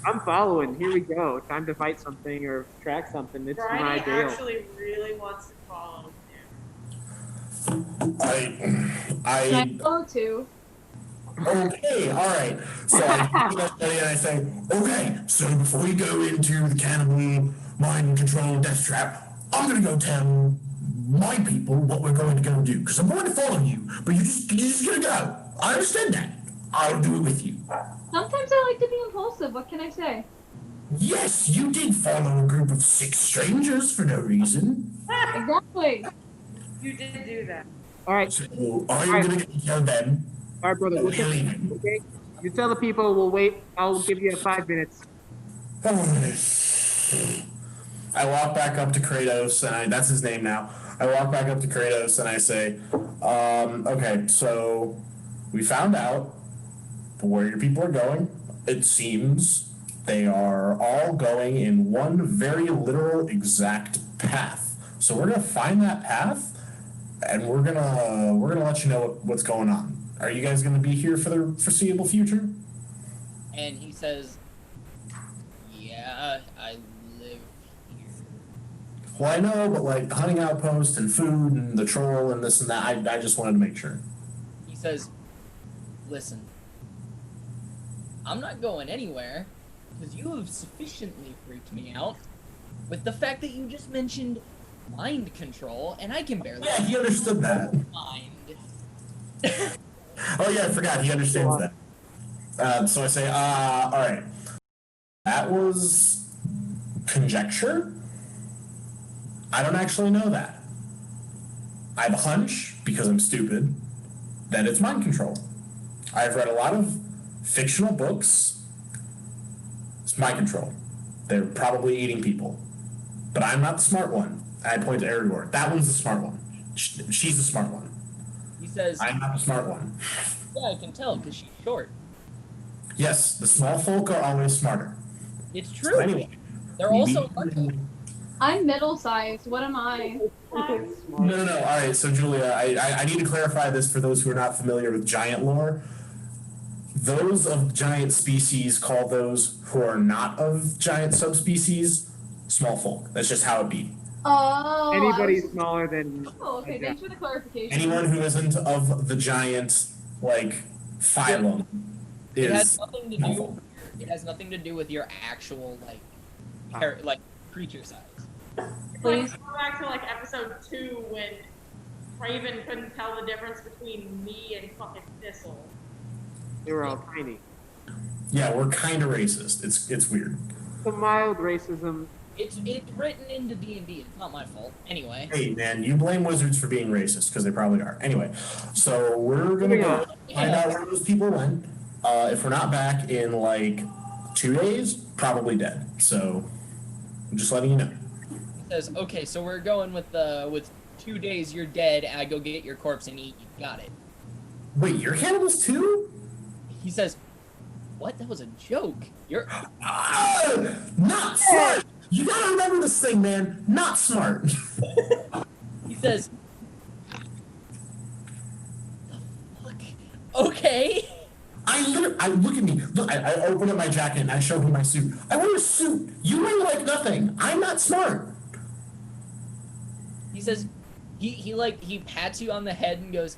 I'm following. Here we go. Time to fight something or track something. It's my Bridie deal. actually really wants to follow him. Can I I follow too? okay, all right. So I look at Eddie and I say, okay, so before we go into the cannibal mind control death trap, I'm gonna go tell my people what we're going to go do because I'm going to follow you, but you're just gonna go. I understand that. I'll do it with you. Sometimes I like to be impulsive. What can I say? Yes, you did follow a group of 6 strangers for no reason. Exactly. You did do that. All right, So I'm gonna go tell them all right, brother. that we're leaving. Okay, you tell the people we'll wait. I'll give you 5 minutes. I walk back up to Kratos, and that's his name now. I walk back up to Kratos and I say, okay, so we found out where your people are going. It seems they are all going in one very literal exact path. So we're gonna find that path, and we're gonna let you know what's going on. Are you guys gonna be here for the foreseeable future? And he says, yeah, I live here. Well, I know, but like hunting outpost and food and the troll and this and that, I just wanted to make sure. He says, listen, I'm not going anywhere because you have sufficiently freaked me out with the fact that you just mentioned mind control, and I can barely Yeah, he understood that. mind. Oh yeah, I forgot. He understands that. So I say, all right. That was conjecture. I don't actually know that. I have a hunch, because I'm stupid, that it's mind control. I've read a lot of fictional books. It's mind control. They're probably eating people. But I'm not the smart one. I point to Aragorn. That one's the smart one. She's the smart one. He says, I'm not the smart one. yeah, I can tell because she's short. Yes, the small folk are always smarter. It's So true. anyway, They're also lucky. I'm middle-sized. What am I? No. All right, so Julia, I need to clarify this for those who are not familiar with giant lore. Those of giant species call those who are not of giant subspecies small folk. That's just how it be. Oh. Anybody smaller than. Oh, okay. Thanks for the clarification. Anyone who isn't of the giant, like, phylum It has is nothing to small do. folk. It has nothing to do with your actual like creature size. Like, go back to like episode 2 when Raven couldn't tell the difference between me and fucking Thistle. They were all tiny. Yeah, we're kind of racist. It's weird. Some mild racism. It's written into D&D. It's not my fault. Anyway, Hey, man, you blame wizards for being racist, because they probably are. Anyway, so we're gonna go find out where those people went. If we're not back in, like, 2 days, probably dead. So, I'm just letting you know. he says, okay, so we're going with 2 days. You're dead. And I go get your corpse and eat you. Got it. Wait, you're cannibals too? He says, what? That was a joke. You're Not smart! You gotta remember this thing, man. Not smart. He says, the fuck? Okay. I look at me. Look, I open up my jacket and I show him my suit. I wear a suit. You wear like nothing. I'm not smart. He says, he pats you on the head and goes,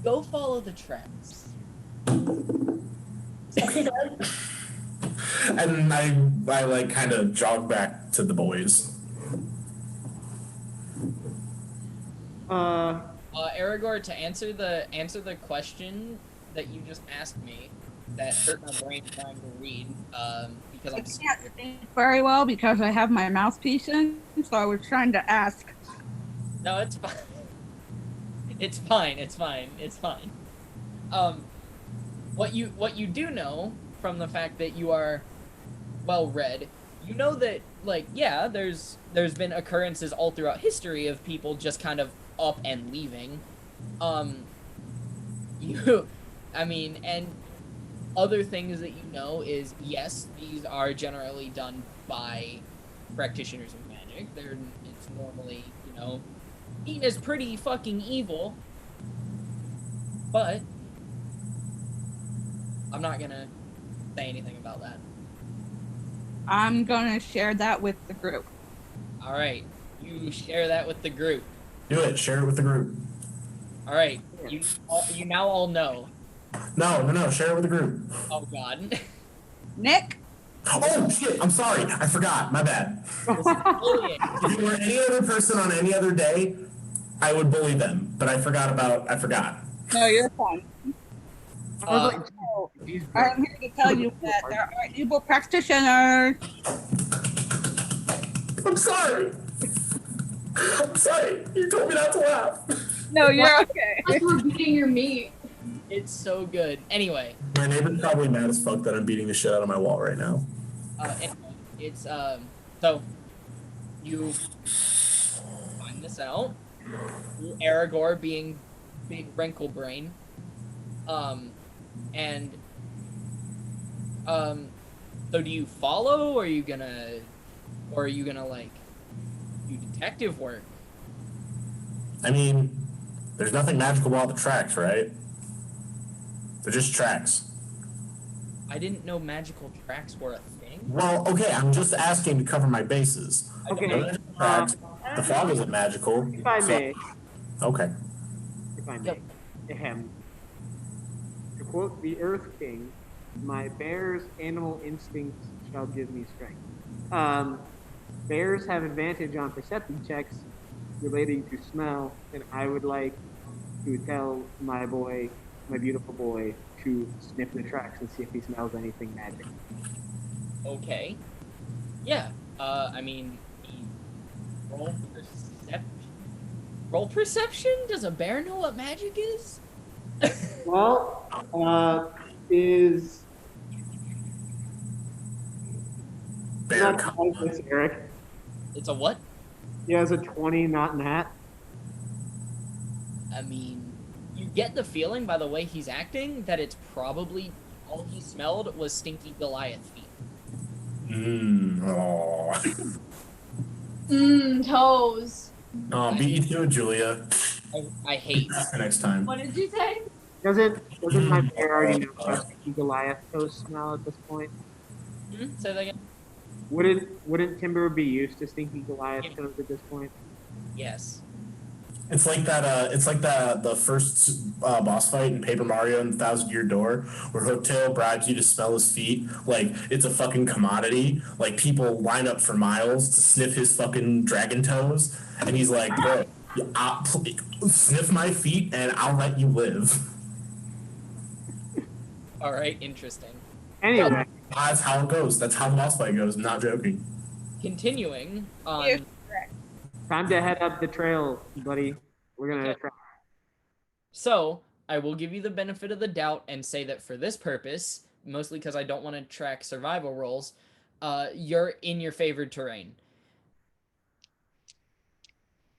go follow the tracks. Okay, Dad. And I like kind of jog back to the boys. Aragorn, to answer the question that you just asked me, that hurt my brain trying to read, because I I'm can't think very well because I have my mouthpiece in, so I was trying to ask. No, it's fine. It's fine. It's fine. It's fine. What you do know from the fact that you are well read, you know that, like, yeah, there's been occurrences all throughout history of people just kind of up and leaving. And other things that you know is, yes, these are generally done by practitioners of magic. It's normally, Tina's pretty fucking evil, but I'm not gonna say anything about that. I'm gonna share that with the group. All right, you share that with the group. Do it. Share it with the group. All right, you now all know. No. Share it with the group. Oh God. Nick, Oh shit! I'm sorry. I forgot. My bad. Bullying. If you were any other person on any other day, I would bully them. But I forgot. no, you're fine. I was Uh, like, geez, I'm here to tell you that there are evil practitioners. I'm sorry. I'm sorry. You told me not to laugh. No, you're okay. Like we're beating your meat. it's so good. Anyway, My neighbor's probably mad as fuck that I'm beating the shit out of my wall right now. anyway, it's so you find this out. Aragorn being big wrinkle brain. And so do you follow, or are you gonna like do detective work? I mean, there's nothing magical about the tracks, right? They're just tracks. I didn't know magical tracks were a thing. Well, okay, I'm just asking to cover my bases. Okay. They're just tracks. The fog isn't magical. If I may, Okay. Yep. Ahem. To quote the Earth King, my bear's animal instincts shall give me strength. Bears have advantage on perception checks relating to smell, and I would like to tell my beautiful boy, to sniff the tracks and see if he smells anything magic. Okay. Yeah. I mean, roll perception. Roll perception? Does a bear know what magic is? Well, is Bear not con. like this, Eric. It's a what? He has a 20, not Nat. I mean, you get the feeling by the way he's acting that it's probably all he smelled was stinky Goliath feet. Oh. Toes. Oh, beat you to it, Julia. I hate. Next time. What did you say? Doesn't my bear already know how stinky Goliath toes smell at this point? Say that again. Wouldn't Timber be used to stinky Goliath toes at this point? Yes. It's like that. It's like the first boss fight in Paper Mario and the Thousand Year Door, where Hooktail bribes you to smell his feet like it's a fucking commodity. Like people line up for miles to sniff his fucking dragon toes, and he's like, "Bro, sniff my feet, and I'll let you live." All right. Interesting. Anyway, That's how it goes. That's how the boss fight goes. I'm not joking. Continuing on. Yeah. time to head up the trail, buddy. We're gonna Okay. try. So I will give you the benefit of the doubt and say that for this purpose, mostly because I don't want to track survival rolls, you're in your favored terrain.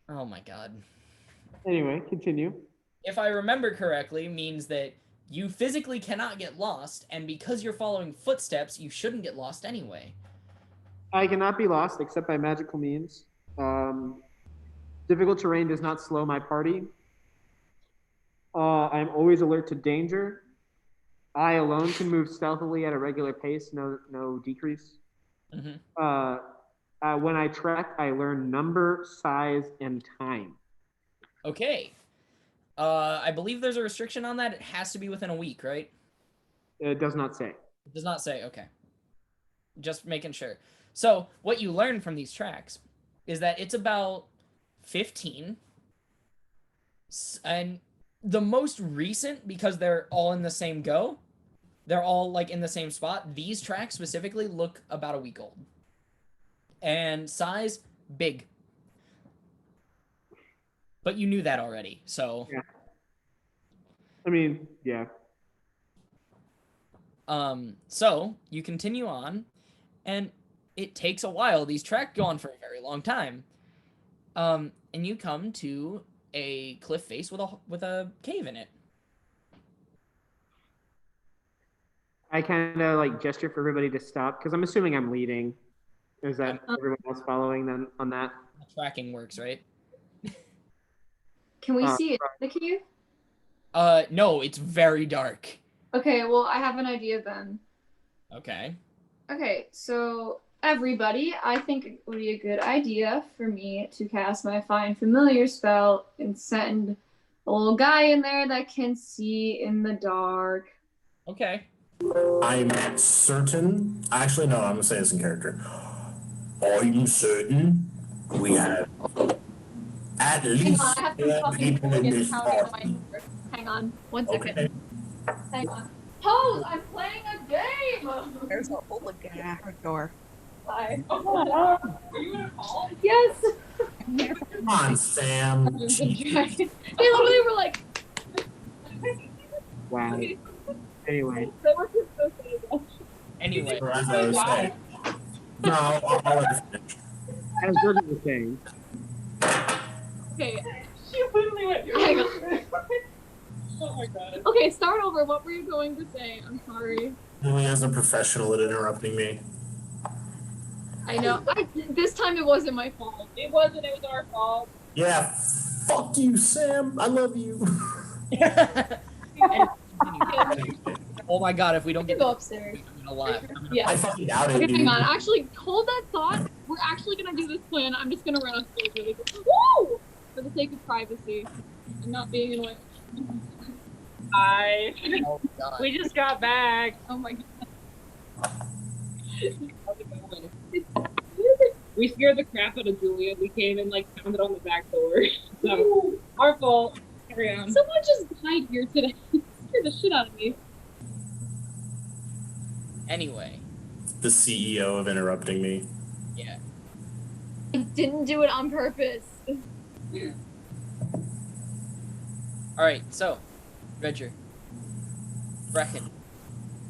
Oh my god. Anyway, continue. If I remember correctly, means that you physically cannot get lost, and because you're following footsteps, you shouldn't get lost anyway. I cannot be lost except by magical means. Difficult terrain does not slow my party. I'm always alert to danger. I alone can move stealthily at a regular pace, no decrease. Mm-hmm. When I trek, I learn number, size, and time. Okay. I believe there's a restriction on that. It has to be within a week, right? It does not say. It does not say. Okay. Just making sure. So what you learn from these tracks is that it's about 15. And the most recent, because they're all in the same go, they're all like in the same spot. These tracks specifically look about a week old. And size, big. But you knew that already, so. Yeah. I mean, yeah. So you continue on, and it takes a while. These tracks go on for a very long time. And you come to a cliff face with a cave in it. I kind of like gesture for everybody to stop because I'm assuming I'm leading. Is that everyone else following them on that? Tracking works, right? Can we see it in the cave? No, it's very dark. Okay, well, I have an idea then. Okay. Okay, so everybody, I think it would be a good idea for me to cast my Find Familiar spell and send a little guy in there that can see in the dark. Okay. I'm certain. Actually, no, I'm gonna say this in character. I'm certain we have at Hang least on, I have to 4 fucking people in this count on my party. number. Hang on, 1 second. Okay. Hang on. Pose, I'm playing a game! There's a hooligan at her door. Hi. Oh, Are you gonna call? Yes! Come on, Sam. Dungeons and Dragons. They literally were like. wow. Anyway, They were just so funny. Anyway. Or as I was saying. No, I'll let you finish. as Jordan was saying, Okay. She literally went. Hang on. Oh my god. Okay, start over. What were you going to say? I'm sorry. Lily is a professional at interrupting me. I know. This time it wasn't my fault. It wasn't. It was our fault. Yeah, fuck you, Sam. I love you. Oh my god, if we don't You get go upstairs. I'm gonna laugh. Yeah. I fucking doubt it, Okay, dude. hang on. Actually, hold that thought. We're actually gonna do this plan. I'm just gonna run upstairs really quick. Woo! For the sake of privacy and not being annoying. Hi. Oh god. We just got back. Oh my god. How's it going? We scared the crap out of Julia. We came and like pounded on the back door. So our fault. Carry on. Someone just died here today. Scared the shit out of me. Anyway. The CEO of interrupting me. Yeah. I didn't do it on purpose. Alright, so. Roger. Brecken.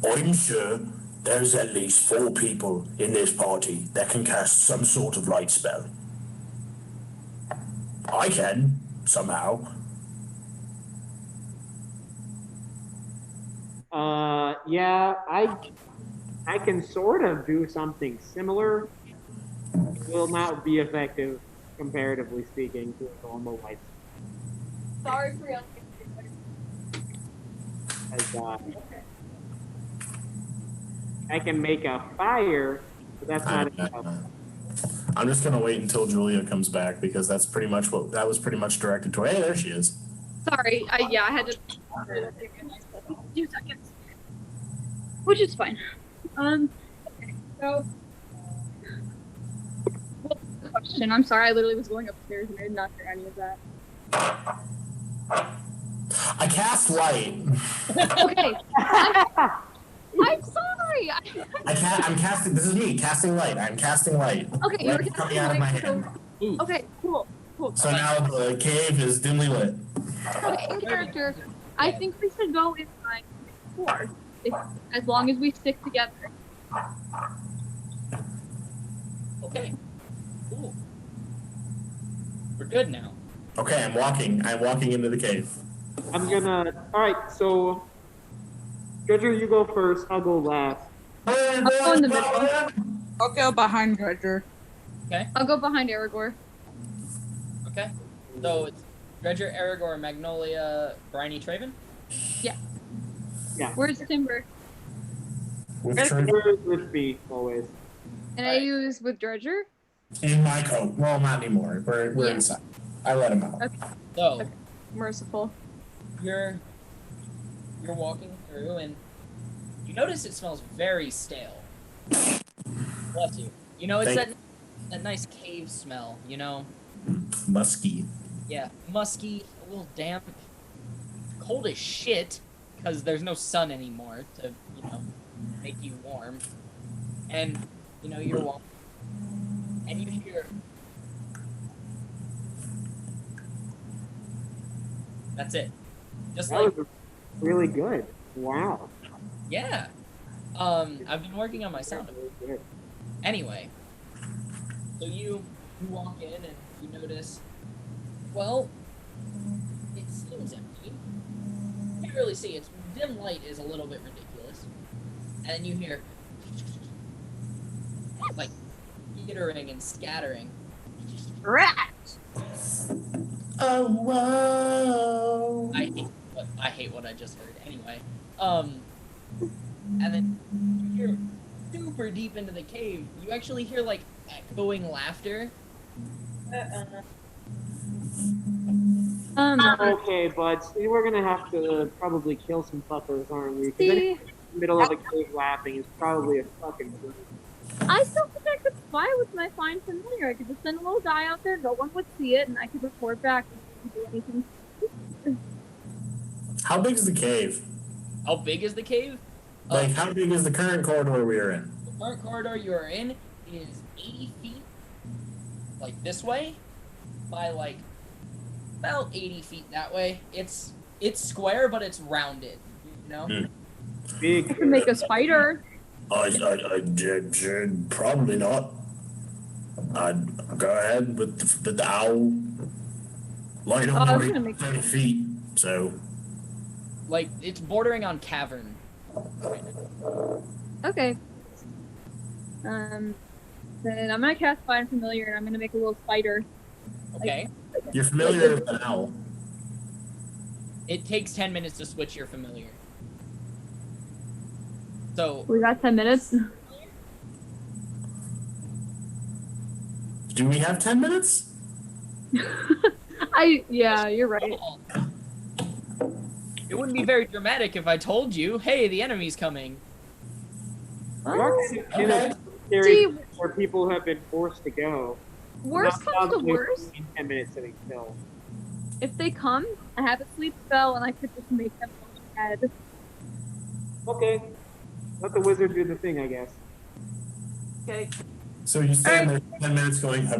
I'm sure there's at least 4 people in this party that can cast some sort of light spell. I can, somehow. yeah, I can sort of do something similar. It will not be effective, comparatively speaking, to a normal light. Sorry for yelling. As, I can make a fire, but that's not enough. I'm just gonna wait until Julia comes back because that's pretty much what that was pretty much directed to. Hey, there she is. Sorry. I had to. 2 seconds. Which is fine. Okay, so. What's the question? I'm sorry. I literally was going upstairs and I did not hear any of that. I cast light. Okay. I'm sorry. I'm casting. This is me casting light. I'm casting light. Okay, you're Light coming out of my hand. Okay, cool. So now the cave is dimly lit. Okay, in character, I think we should go inside before, as long as we stick together. Okay. Cool. We're good now. Okay, I'm walking. I'm walking into the cave. I'm gonna. Alright, so. Dredger, you go first, I'll go last. I'll go in the middle. I'll go behind Dredger. I'll go behind Aragorn. Okay. So it's Dredger, Aragorn, Magnolia, Briny, Traven? Where's Timber? With Dredger is with me, always. And I use with Dredger? in my coat. Well, not anymore. We're Yeah. inside. I let him out. Okay. So Merciful. you're walking through and you notice it smells very stale. Bless you. You know, it's Thank- that nice cave smell, you know? Musky. Yeah, musky, a little damp, cold as shit, because there's no sun anymore to, you know, make you warm. And, you know, you're walking, and you hear... That's it. Just That like, was really good. Wow. yeah. I've been working on my sound. Really good. Anyway, so you walk in and you notice, well, it seems empty. You can't really see. Its dim light is a little bit ridiculous. And then you hear, like, skittering and scattering. Rat! Oh, whoa. I hate what I just heard. Anyway, and then you hear super deep into the cave. You actually hear like echoing laughter. Okay, buds, we're gonna have to probably kill some fuckers, aren't we? Because See, in the middle of a cave laughing is probably a fucking joke. I still think I could spy with my find familiar. I could just send a little guy out there, no one would see it, and I could report back and do anything. How big is the cave? How big is the cave? Like, how big is the current corridor we are in? The current corridor you are in is 80 feet, like this way, by like about 80 feet that way. It's square, but it's rounded. You know. Big. I can make a spider. I probably not. I'd go ahead with the owl. Light I was up gonna make 30 feet, so. Like it's bordering on cavern. Okay. Then I'm gonna cast find familiar, and I'm gonna make a little spider. Okay. You're familiar with an owl. It takes 10 minutes to switch your familiar. So We got 10 minutes. Do we have 10 minutes? Yeah, you're right. it wouldn't be very dramatic if I told you, hey, the enemy's coming. We are kind of Okay. scary See, where people have been forced to go. worst Not comes to probably worst. 10 minutes sitting still. If they come, I have a sleep spell, and I could just make them dead. Okay. Let the wizard do the thing, I guess. Okay. So you stand there 10 minutes going, or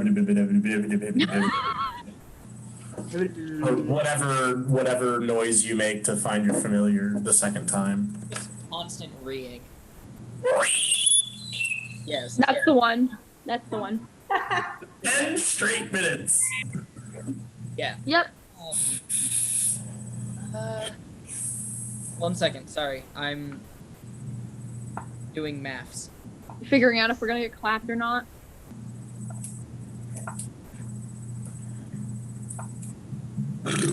whatever noise you make to find your familiar the second time. Just constant reeing. Yes. That's the one. That's the one. 10 straight minutes. Yeah. Yep. Uh, 1 second. Sorry, I'm doing maths. Figuring out if we're gonna get clapped or not.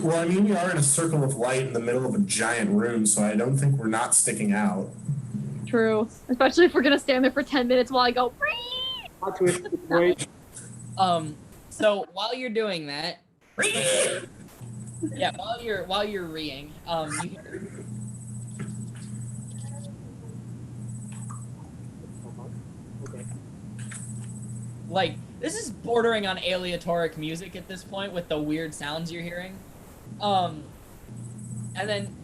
Well, I mean, we are in a circle of light in the middle of a giant room, so I don't think we're not sticking out. True. Especially if we're gonna stand there for 10 minutes while I go. Plot twist, wait. So while you're doing that, yeah, while you're reeing, you hear, Okay. like this is bordering on aleatoric music at this point with the weird sounds you're hearing. And then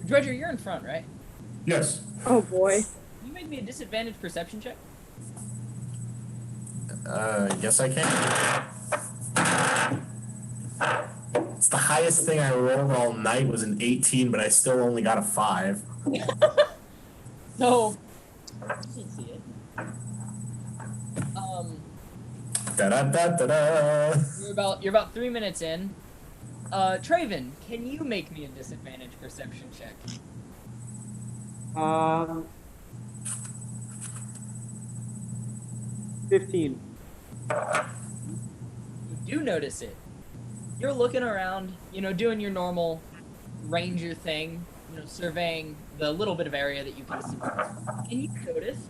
Dredger, you're in front, right? Yes. Oh boy. Can you make me a disadvantaged perception check? Yes, I can. It's the highest thing I rolled all night was an 18, but I still only got a 5. So, you can see it. Da-da-da-da-da. You're about 3 minutes in. Traven, can you make me a disadvantaged perception check? 15. You do notice it. You're looking around, doing your normal ranger thing, surveying the little bit of area that you can see. And you notice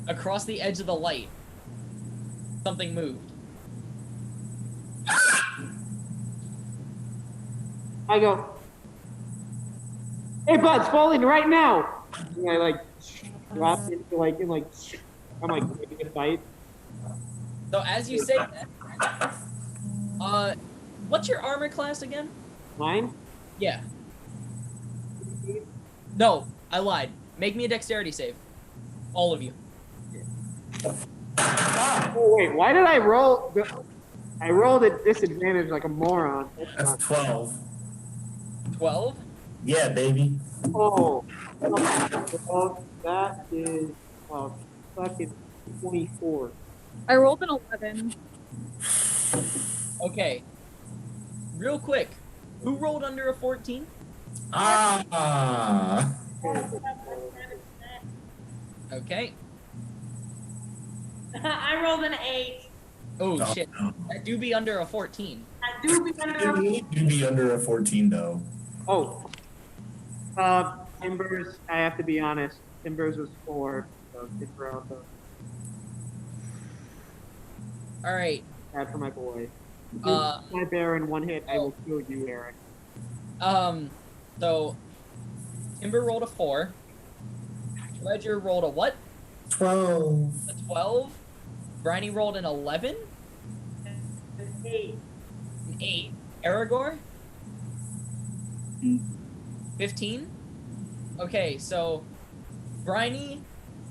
across the edge of the light, something moved. I go, hey, buds, falling right now! And I, drop into, I'm, taking a bite. So as you say that, what's your armor class again? Mine? Yeah. No, I lied. Make me a dexterity save. All of you. Oh, wait, why did I roll? I rolled at disadvantage like a moron. That's 12. 12? Yeah, baby. Oh, well, that is fucking 24. I rolled an 11. Okay. Real quick. Who rolled under a 14? Ah. Okay. I rolled an 8. Oh, Oh, shit. no. That do be under a 14. I do be under. You'd be under a 14 though. Oh, Timbers. I have to be honest. Timbers was 4, so Timber also All right. bad for my boy. Uh, My bear in one hit, I oh. will kill you, Eric. So Timber rolled a 4. Ledger rolled a what? 12. A 12. Briny rolled an 11. 8. An 8. Aragorn? 15. Okay, so Briny,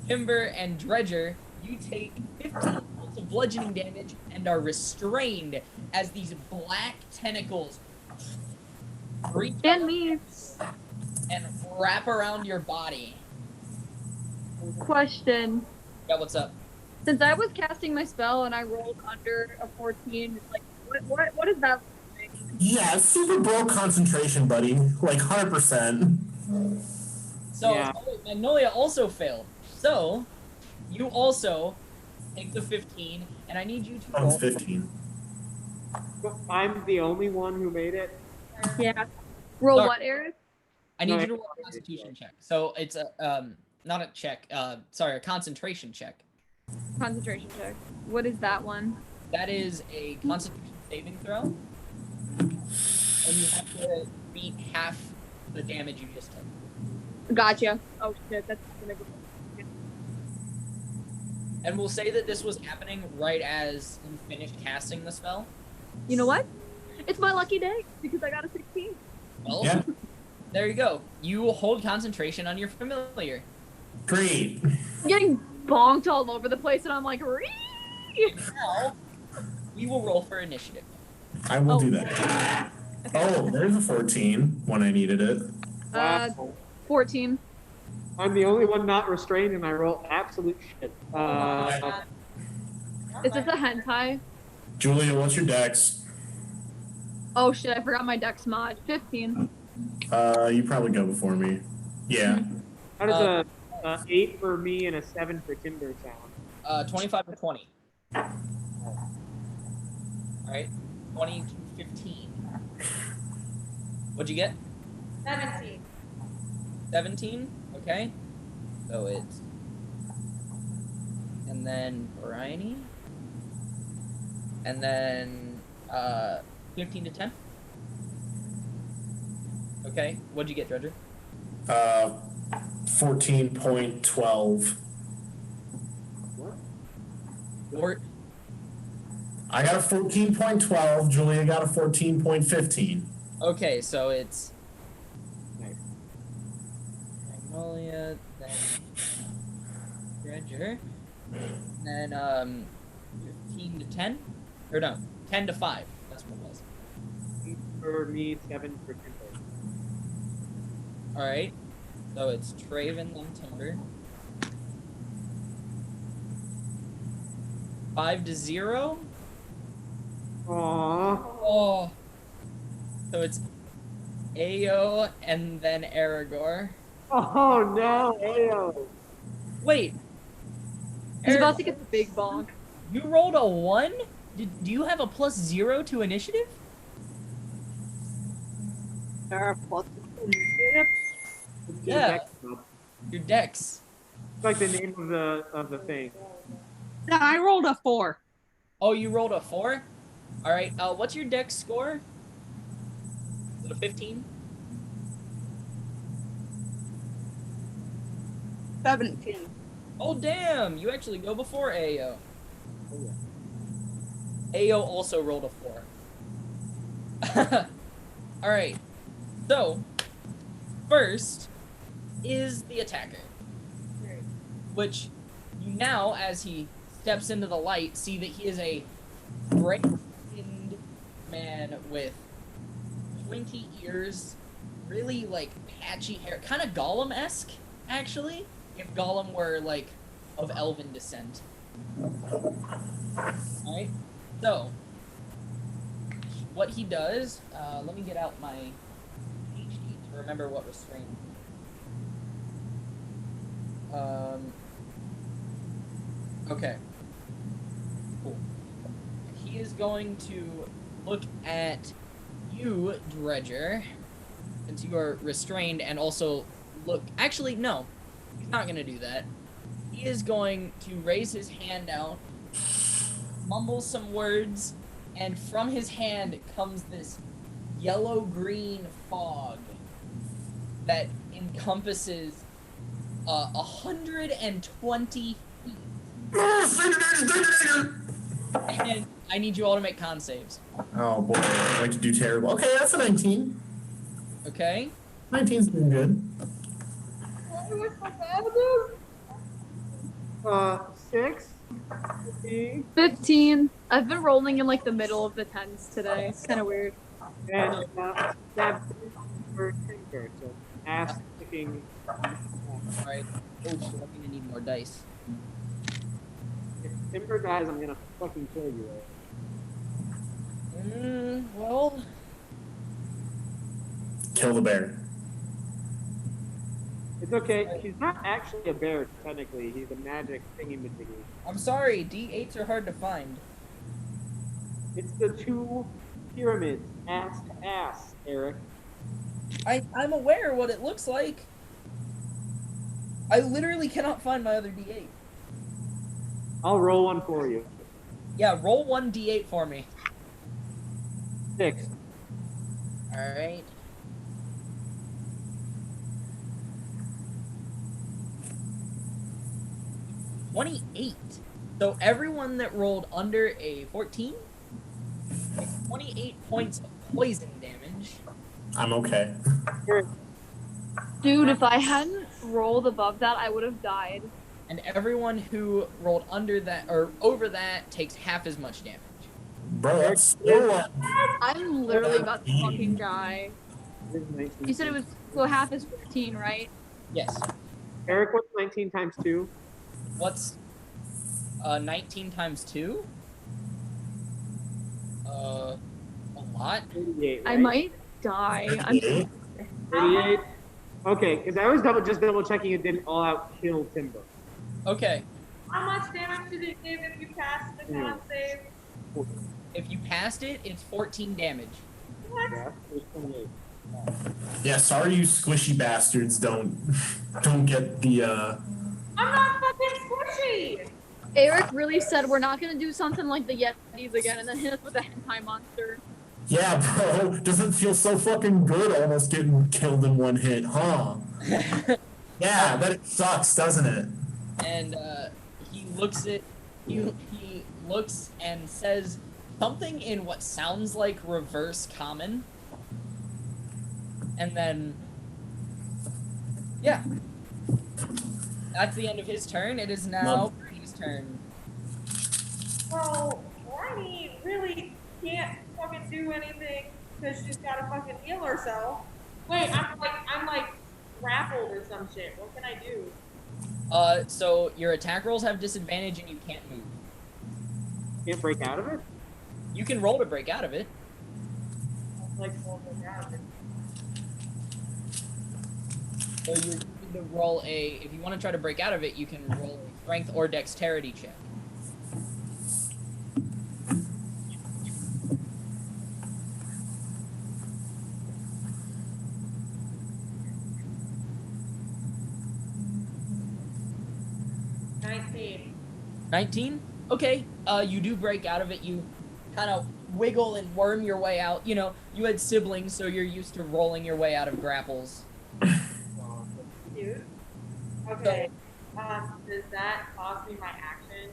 Timber, and Dredger, you take 15 points of bludgeoning damage and are restrained as these black tentacles reach And me. and wrap around your body. Question. Yeah, what's up? Since I was casting my spell and I rolled under a 14, like what is that? Yeah, super broke concentration, buddy. Like 100%. So Yeah. Magnolia also failed. So you also take the 15, and I need you to roll. One's 15. I'm the only one who made it. Yeah. Roll Sorry. what, Eric? I need No, you to roll a Constitution check. So it's a not a check. Sorry, a concentration check. Concentration check. What is that one? That is a Constitution saving throw, and you have to beat half the damage you just took. Gotcha. Oh shit, that's gonna go. And we'll say that this was happening right as you finished casting the spell. You know what? It's my lucky day because I got a 16. Well, Yeah. there you go. You hold concentration on your familiar. Great. I'm getting bonked all over the place, and I'm like, "Ree!" Now, we will roll for initiative. I will Oh. do that. Oh, there's a 14 when I needed it. Wow. 14. I'm the only one not restrained, and I roll absolute shit. Is this a hentai? Julia, what's your dex? Oh shit, I forgot my Dex mod. 15. You probably go before me. Yeah. How does a 8 for me and a 7 for Timber sound? 25 to 20. Alright, 20 to 15. What'd you get? 17. 17? Okay. So it's... And then Bryony. And then 15 to 10. Okay, what'd you get, Dredger? 14.12. Or I got a 14.12. Julia got a 14.15. okay, so it's Nice. Magnolia, then Dredger, then 15 to 10, or no, 10 to 5. That's what it was. 8 for me, 7 for Timber. All right, so it's Traven then Timber. 5 to 0. Aww. Oh, so it's Ao and then Aragorn. Oh no, Ayo. Wait, He's about to get the big bonk. you rolled a 1? Do you have a +0 to initiative? Yeah. Your dex. It's like the name of the thing. No, I rolled a 4. Oh, you rolled a 4? Alright, what's your dex score? Is it a 15? 17. Oh, damn! You actually go before Ao. Ao also rolled a 4. Alright, so, first is the attacker. Which you now, as he steps into the light, see that he is a gray-skinned man with pointy ears, really, like, patchy hair. Kind of Gollum-esque, actually, if Gollum were, like, of elven descent. Alright, so, what he does, let me get out my HD to remember what restraint. Okay. Cool. he is going to look at you, Dredger, since you are restrained, and also look. Actually, no, he's not going to do that. He is going to raise his hand out, mumble some words, and from his hand comes this yellow-green fog that encompasses 120 feet. And I need you all to make con saves. Oh boy, I like to do terrible. Okay, that's a 19. Okay? 19's been good. 6. 15. I've been rolling in like the middle of the tens today. It's kind of weird. And that for Tinker, so ass kicking. Alright. Oh shit, I'm gonna need more dice. If Timber dies, I'm gonna fucking kill you. Well, Kill the bear. It's okay. He's not actually a bear, technically. He's a magic thingy-majiggy. I'm sorry, D8s are hard to find. It's the 2 pyramids, ass to ass, Eric. I'm aware what it looks like. I literally cannot find my other D8. I'll roll one for you. Yeah, roll 1 D8 for me. 6. Alright. $28. So everyone that rolled under a 14 takes 28 points of poison damage. I'm okay. Dude, if I hadn't rolled above that, I would have died. And everyone who rolled under that or over that takes half as much damage. Bro, that's so I'm literally about to fucking die. You said it was so half is 15, right? Yes. Eric, what's 19 times 2? What's 19 times 2? A lot? 38, right? I might die. I'm 38? Okay, because I was just double checking it didn't all out kill Timber. Okay. How much damage did it give if you passed the con save? If you passed it, it's 14 damage. Yeah, there's 28. Yeah, sorry you squishy bastards don't get the I'm not fucking squishy! Eric really said we're not gonna do something like the Yetis again and then hit us with a hentai monster. Yeah, bro, doesn't feel so fucking good almost getting killed in one hit, huh? Yeah, but it sucks, doesn't it? And he looks and says something in what sounds like reverse common. And then yeah. That's the end of his turn. It is now Brady's turn. Well, Bryony really can't fucking do anything because she's gotta fucking heal herself. Wait, I'm like grappled or some shit. What can I do? So your attack rolls have disadvantage and you can't move. Can't break out of it? You can roll to break out of it. Like falling down. So you need to roll if you want to try to break out of it, you can roll a strength or dexterity check. $19. 19? Okay, you do break out of it. You kind of wiggle and worm your way out. You know, you had siblings, so you're used to rolling your way out of grapples. Cute. Okay. Does that cost me my action?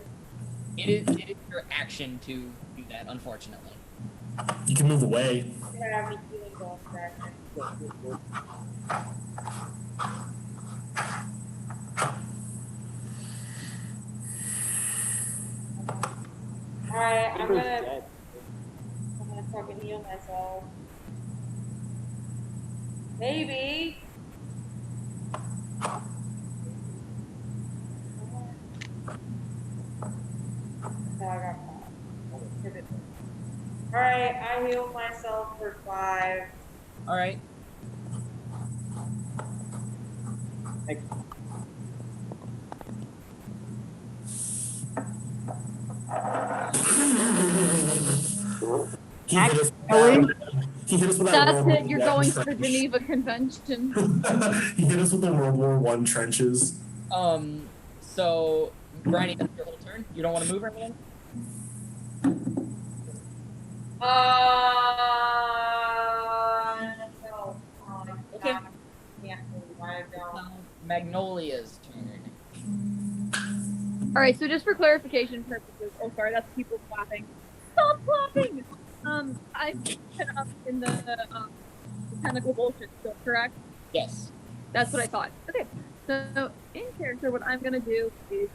It is your action to do that, unfortunately. You can move away. Do I have any healing bonus for action? Alright, I'm Timber's gonna dead. fucking heal myself. Maybe. No, I got 5. Alright, I healed myself for 5. All right. He hit us. Actually, He hit us with that That's World it. You're War I going to the trench. Geneva Convention. He hit us with the World War I trenches. So Briny, that's your whole turn. You don't want to move or anything? No. Okay. Yeah, I don't. Magnolia's turn. All right. So just for clarification purposes. Oh, sorry. That's people clapping. Stop clapping. I put up in the technical bullshit still, correct? Yes. That's what I thought. Okay. So in character, what I'm gonna do is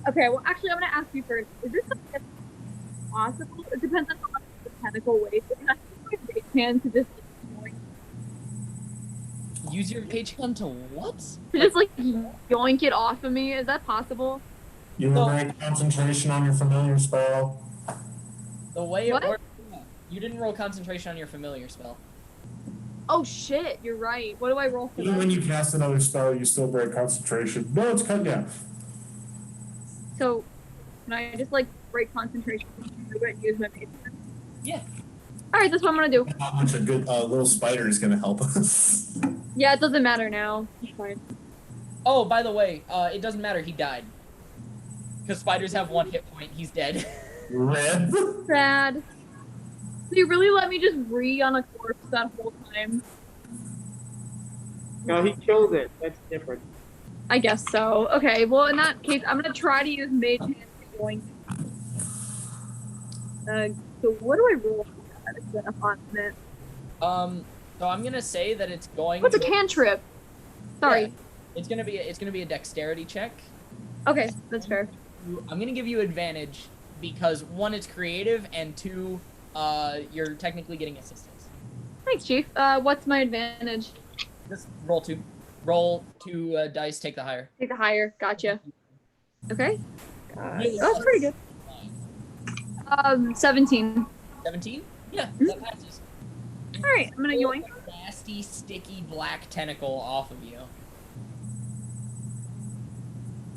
Okay. Well, actually, I'm gonna ask you first. Is this something that's possible? It depends on how much the tentacle weighs. But can I use my big hand to just Use your page gun to what? to just like yoink it off of me? Is that possible? You So- break concentration on your familiar spell. The way What? it works. You didn't roll concentration on your familiar spell. Oh shit! You're right. What do I roll for Even that? when you cast another spell, you still break concentration. No, it's cut down. So can I just like break concentration and use my base hand? Yeah. All right, that's what I'm gonna do. How much a good little spider is going to help us. Yeah, it doesn't matter now. It's fine. Oh, by the way, it doesn't matter. He died. Because spiders have 1 hit point. He's dead. Red. Sad. So you really let me just re on a corpse that whole time? no, he killed it. That's different. I guess so. Okay, well in that case, I'm gonna try to use mage hand to yoink. So what do I roll for that? It's been a hot minute. So I'm gonna say that it's going. What's a cantrip? Sorry. Yeah, it's gonna be a dexterity check. Okay, that's fair. I'm gonna give you advantage because 1, it's creative, and 2, you're technically getting assistance. Thanks, Chief. What's my advantage? Just roll 2. Roll 2 dice. Take the higher. Take the higher. Gotcha. Okay. Yes. That's pretty good. 17. 17. Yeah, that passes. All right, I'm gonna yoink. Nasty, sticky black tentacle off of you.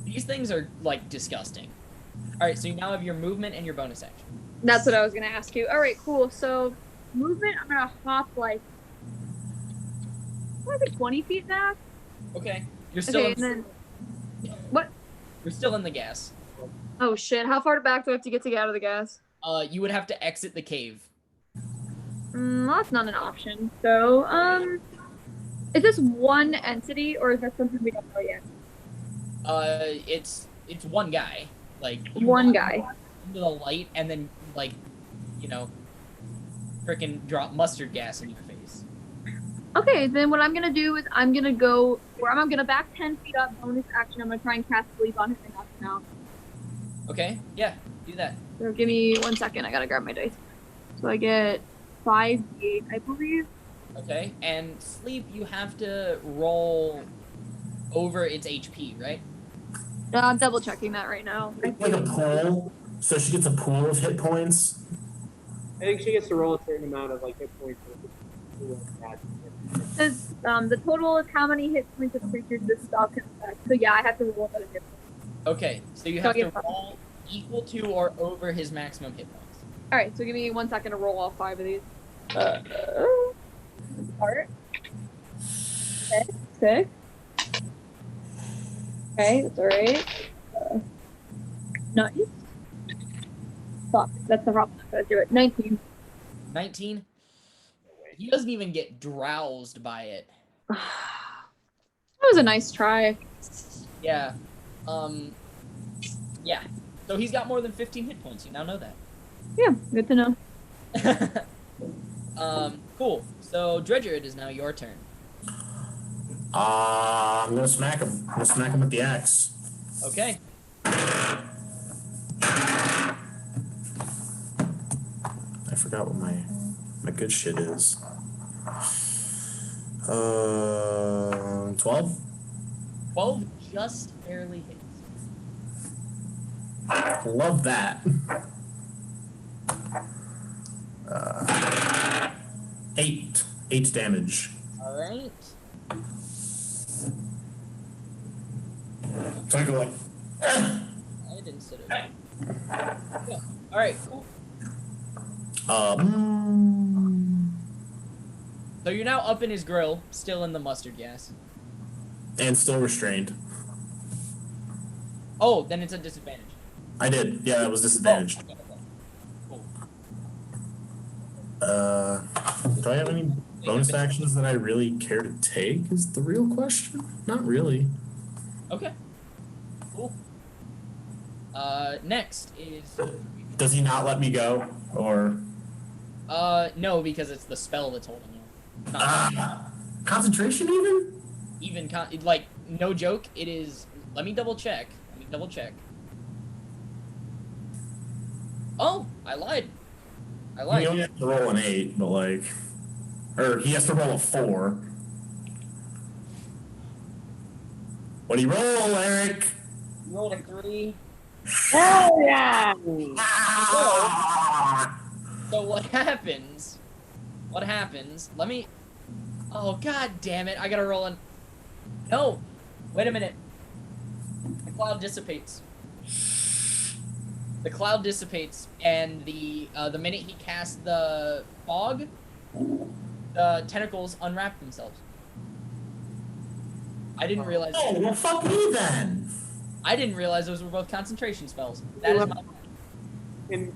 These things are like disgusting. All right, so you now have your movement and your bonus action. That's what I was gonna ask you. All right, cool. So movement, I'm gonna hop like what is it, 20 feet back? Okay, you're still. Okay, and then what? You're still in the gas. Oh shit! How far back do I have to get out of the gas? You would have to exit the cave. Well, that's not an option. So, is this one entity or is that something we don't know yet? It's one guy. Like you One walk guy. into the light and then like, frickin' drop mustard gas in your face. Okay, then what I'm gonna do is I'm gonna back 10 feet up. Bonus action. I'm gonna try and cast sleep on him and knock him out. Okay, yeah, do that. So give me 1 second. I gotta grab my dice. So I get 5d8, I believe. Okay, and sleep, you have to roll over its HP, right? I'm double checking that right now. Like a pool, so she gets a pool of hit points. I think she gets to roll a certain amount of like hit points. Says, the total is how many hit points of creatures this spell can affect. So yeah, I have to roll that hit points. Okay, so you have to roll equal to or over his maximum hit points. All right, so give me 1 second to roll all 5 of these. Start. Okay, 6. Okay, that's alright. Nice. Fuck, that's the problem. I gotta do it. 19. 19. He doesn't even get drowsed by it. That was a nice try. Yeah. Yeah. So he's got more than 15 hit points. You now know that. Yeah, good to know. Cool. So Dredger, it is now your turn. I'm gonna smack him. I'm gonna smack him with the axe. Okay. I forgot what my good shit is. 12? 12 just barely hits. Love that. 8 damage. All right. So I go like, I didn't sit it. Yeah. All right. Cool. So you're now up in his grill, still in the mustard gas. And still restrained. Oh, then it's a disadvantage. I did. Yeah, that was disadvantaged. Okay. Cool. Do I have any bonus actions that I really care to take is the real question? Not really. Okay. Cool. Next is... Does he not let me go? Or... No, because it's the spell that's holding you. Concentration even? Like, no joke, it is... Let me double check. Oh, I lied. He only has to roll an 8, but like... Or he has to roll a 4. What do you roll, Eric? You rolled a 3. Hell yeah! So what happens? Let me... Oh, god damn it. I gotta roll an... No! Wait a minute. The cloud dissipates. And the minute he casts the fog, the tentacles unwrap themselves. I didn't realize... Oh, well, fuck me then! I didn't realize those were both concentration spells. That is my... Bad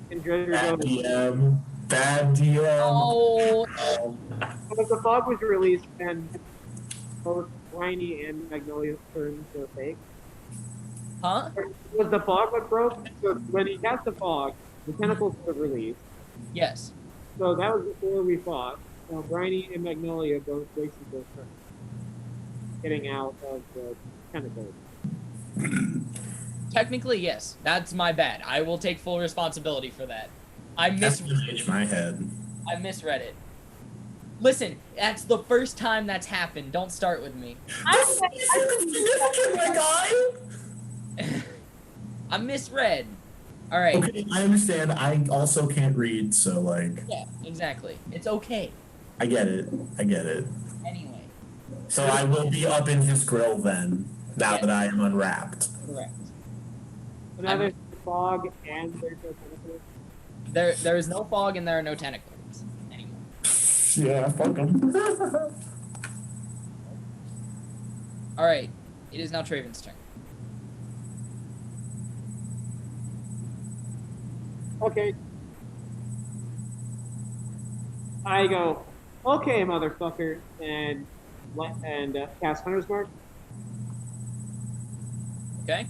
DM. Bad DM. Oh. But the fog was released, and both Briny and Magnolia's turns were fake. Huh? Was the fog what broke? So when he cast the fog, the tentacles were released. Yes. So that was before we fought. So Briny and Magnolia both wasted their turns getting out of the tentacles. Technically, yes. That's my bad. I will take full responsibility for that. I misread my head. I misread it. Listen, that's the first time that's happened. Don't start with me. I misread. All right. Okay, I understand. I also can't read, so like. Yeah, exactly. It's okay. I get it. Anyway. So I will be up in his grill then, now that I am unwrapped. Correct. So now there's fog and there's no tentacles. There is no fog and there are no tentacles anymore. Yeah, fuck him. All right. It is now Traven's turn. Okay. I go, okay, motherfucker, and cast Hunter's Mark. Okay.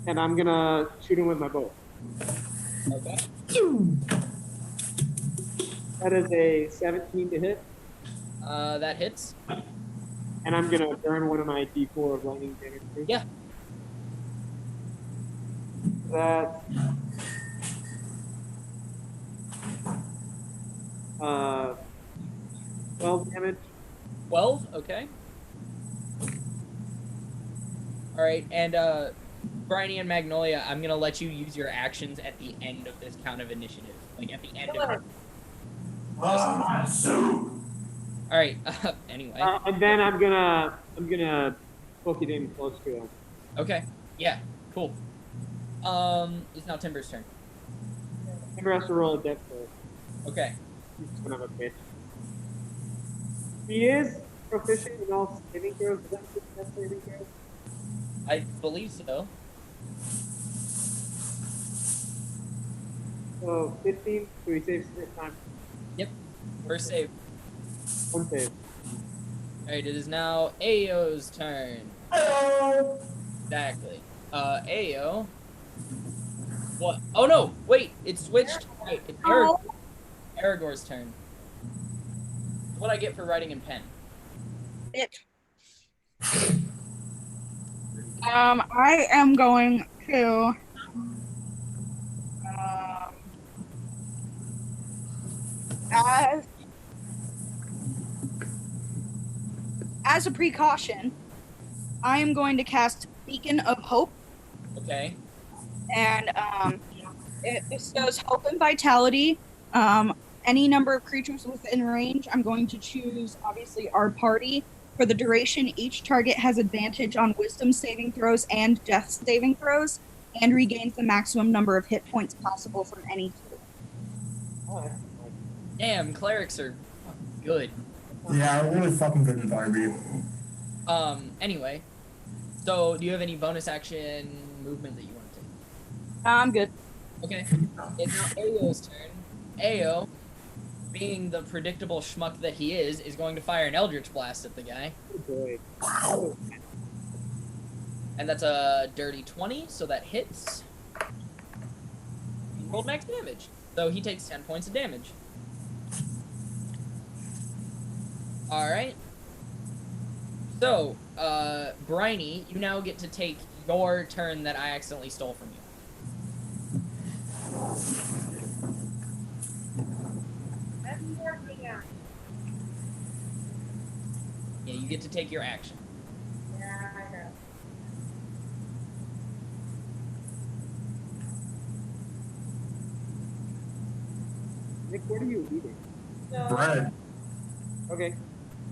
And I'm gonna shoot him with my bow. Okay. That is a 17 to hit. That hits. And I'm gonna burn one of my D4 of lightning damage. Yeah. That. 12 damage. 12. Okay. All right, and Briny and Magnolia, I'm gonna let you use your actions at the end of this count of initiative, like at the end of it. All right. Anyway. And then I'm gonna poke it in close to him. Okay. Yeah. Cool. It's now Timber's turn. Timber has to roll a death roll. Okay. He's just gonna have a bitch. He is proficient in all saving throws. Is that death saving throws? I believe so. So 15. So he saves this time. Yep. First save. One save. Alright, it is now Ao's turn. Hello. Exactly. Ao. What? Oh no! Wait, it's switched. Wait, it's Aragorn's turn. What I get for writing in pen? I am going to as a precaution, I am going to cast Beacon of Hope. Okay. And it bestows hope and vitality. Any number of creatures within range. I'm going to choose, obviously, our party. For the duration, each target has advantage on wisdom saving throws and death saving throws, and regains the maximum number of hit points possible from any tool. Oh, that's nice. Damn, clerics are good. Yeah, I'm really fucking good in Firebeat. Anyway, so do you have any bonus action movement that you want to take? I'm good. Okay, it's now Ao's turn. Ao, being the predictable schmuck that he is going to fire an Eldritch Blast at the guy. Good boy. And that's a dirty 20, so that hits. He rolled max damage. So he takes 10 points of damage. Alright. So, Briny, you now get to take your turn that I accidentally stole from you. That's working out. Yeah, you get to take your action. Yeah, I know. Nick, what are you eating? So, Bread. Okay.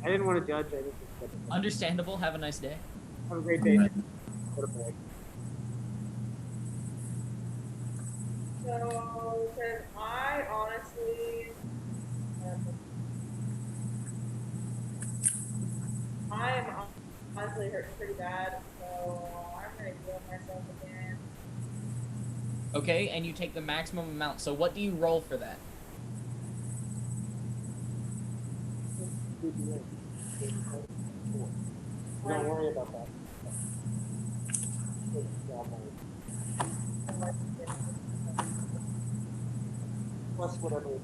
I didn't want to judge. I just said it. Understandable. Have a nice day. Have a great day. Nick. What a boy. so can I honestly, I am honestly hurting pretty bad, so I'm gonna heal myself again. Okay, and you take the maximum amount. So what do you roll for that? Don't worry about that. Plus whatever it is.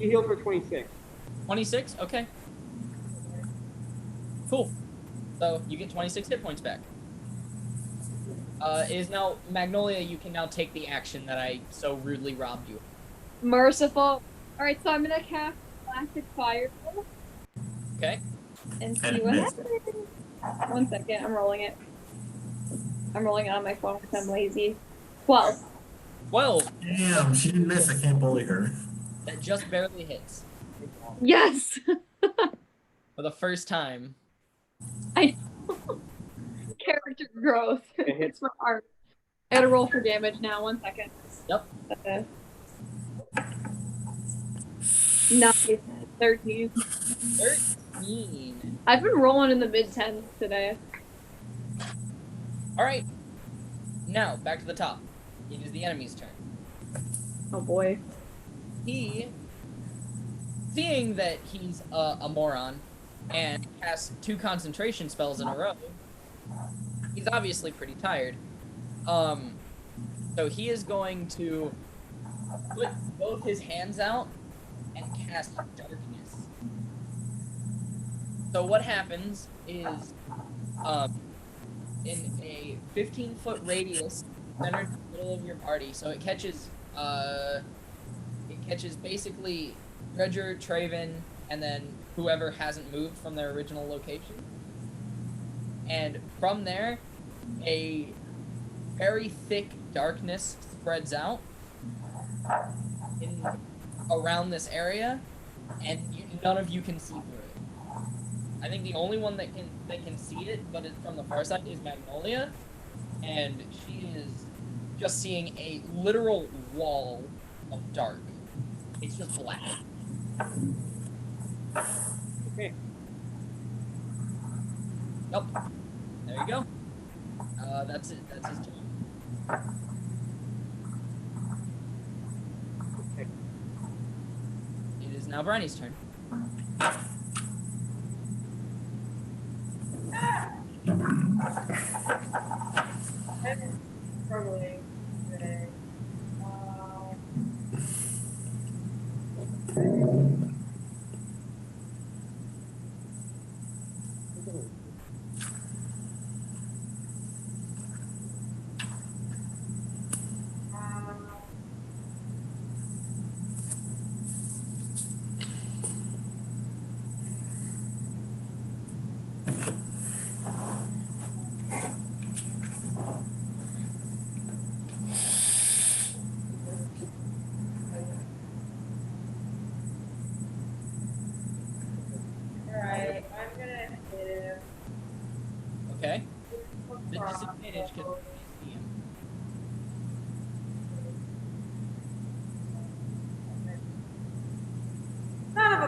You heal for 26. 26? Okay. Cool. So you get 26 hit points back. Is now Magnolia, you can now take the action that I so rudely robbed you. Merciful. Alright, so I'm gonna cast Galactic Fireball Okay? and see And what miss. happens. 1 second, I'm rolling it. I'm rolling it on my phone because I'm lazy. 12. 12. Damn, she didn't miss. I can't bully her. That just barely hits. Yes! For the first time. Character growth. It hits. It's for art. I gotta roll for damage now. 1 second. Yep. Nice. 13. 13. I've been rolling in the mid 10s today. Alright. Now, back to the top. It is the enemy's turn. Oh boy. He, seeing that he's a moron and casts 2 concentration spells in a row, he's obviously pretty tired. So he is going to put both his hands out and cast darkness. So what happens is, in a 15-foot radius centered in the middle of your party, so it catches basically Dredger, Traven, and then whoever hasn't moved from their original location. And from there, a very thick darkness spreads out around this area, and none of you can see through it. I think the only one that can see it, but it's from the far side, is Magnolia, and she is just seeing a literal wall of dark. It's just black. Okay. Yep. There you go. That's it. That's his turn. Okay. It is now Bryony's turn. I'm struggling today.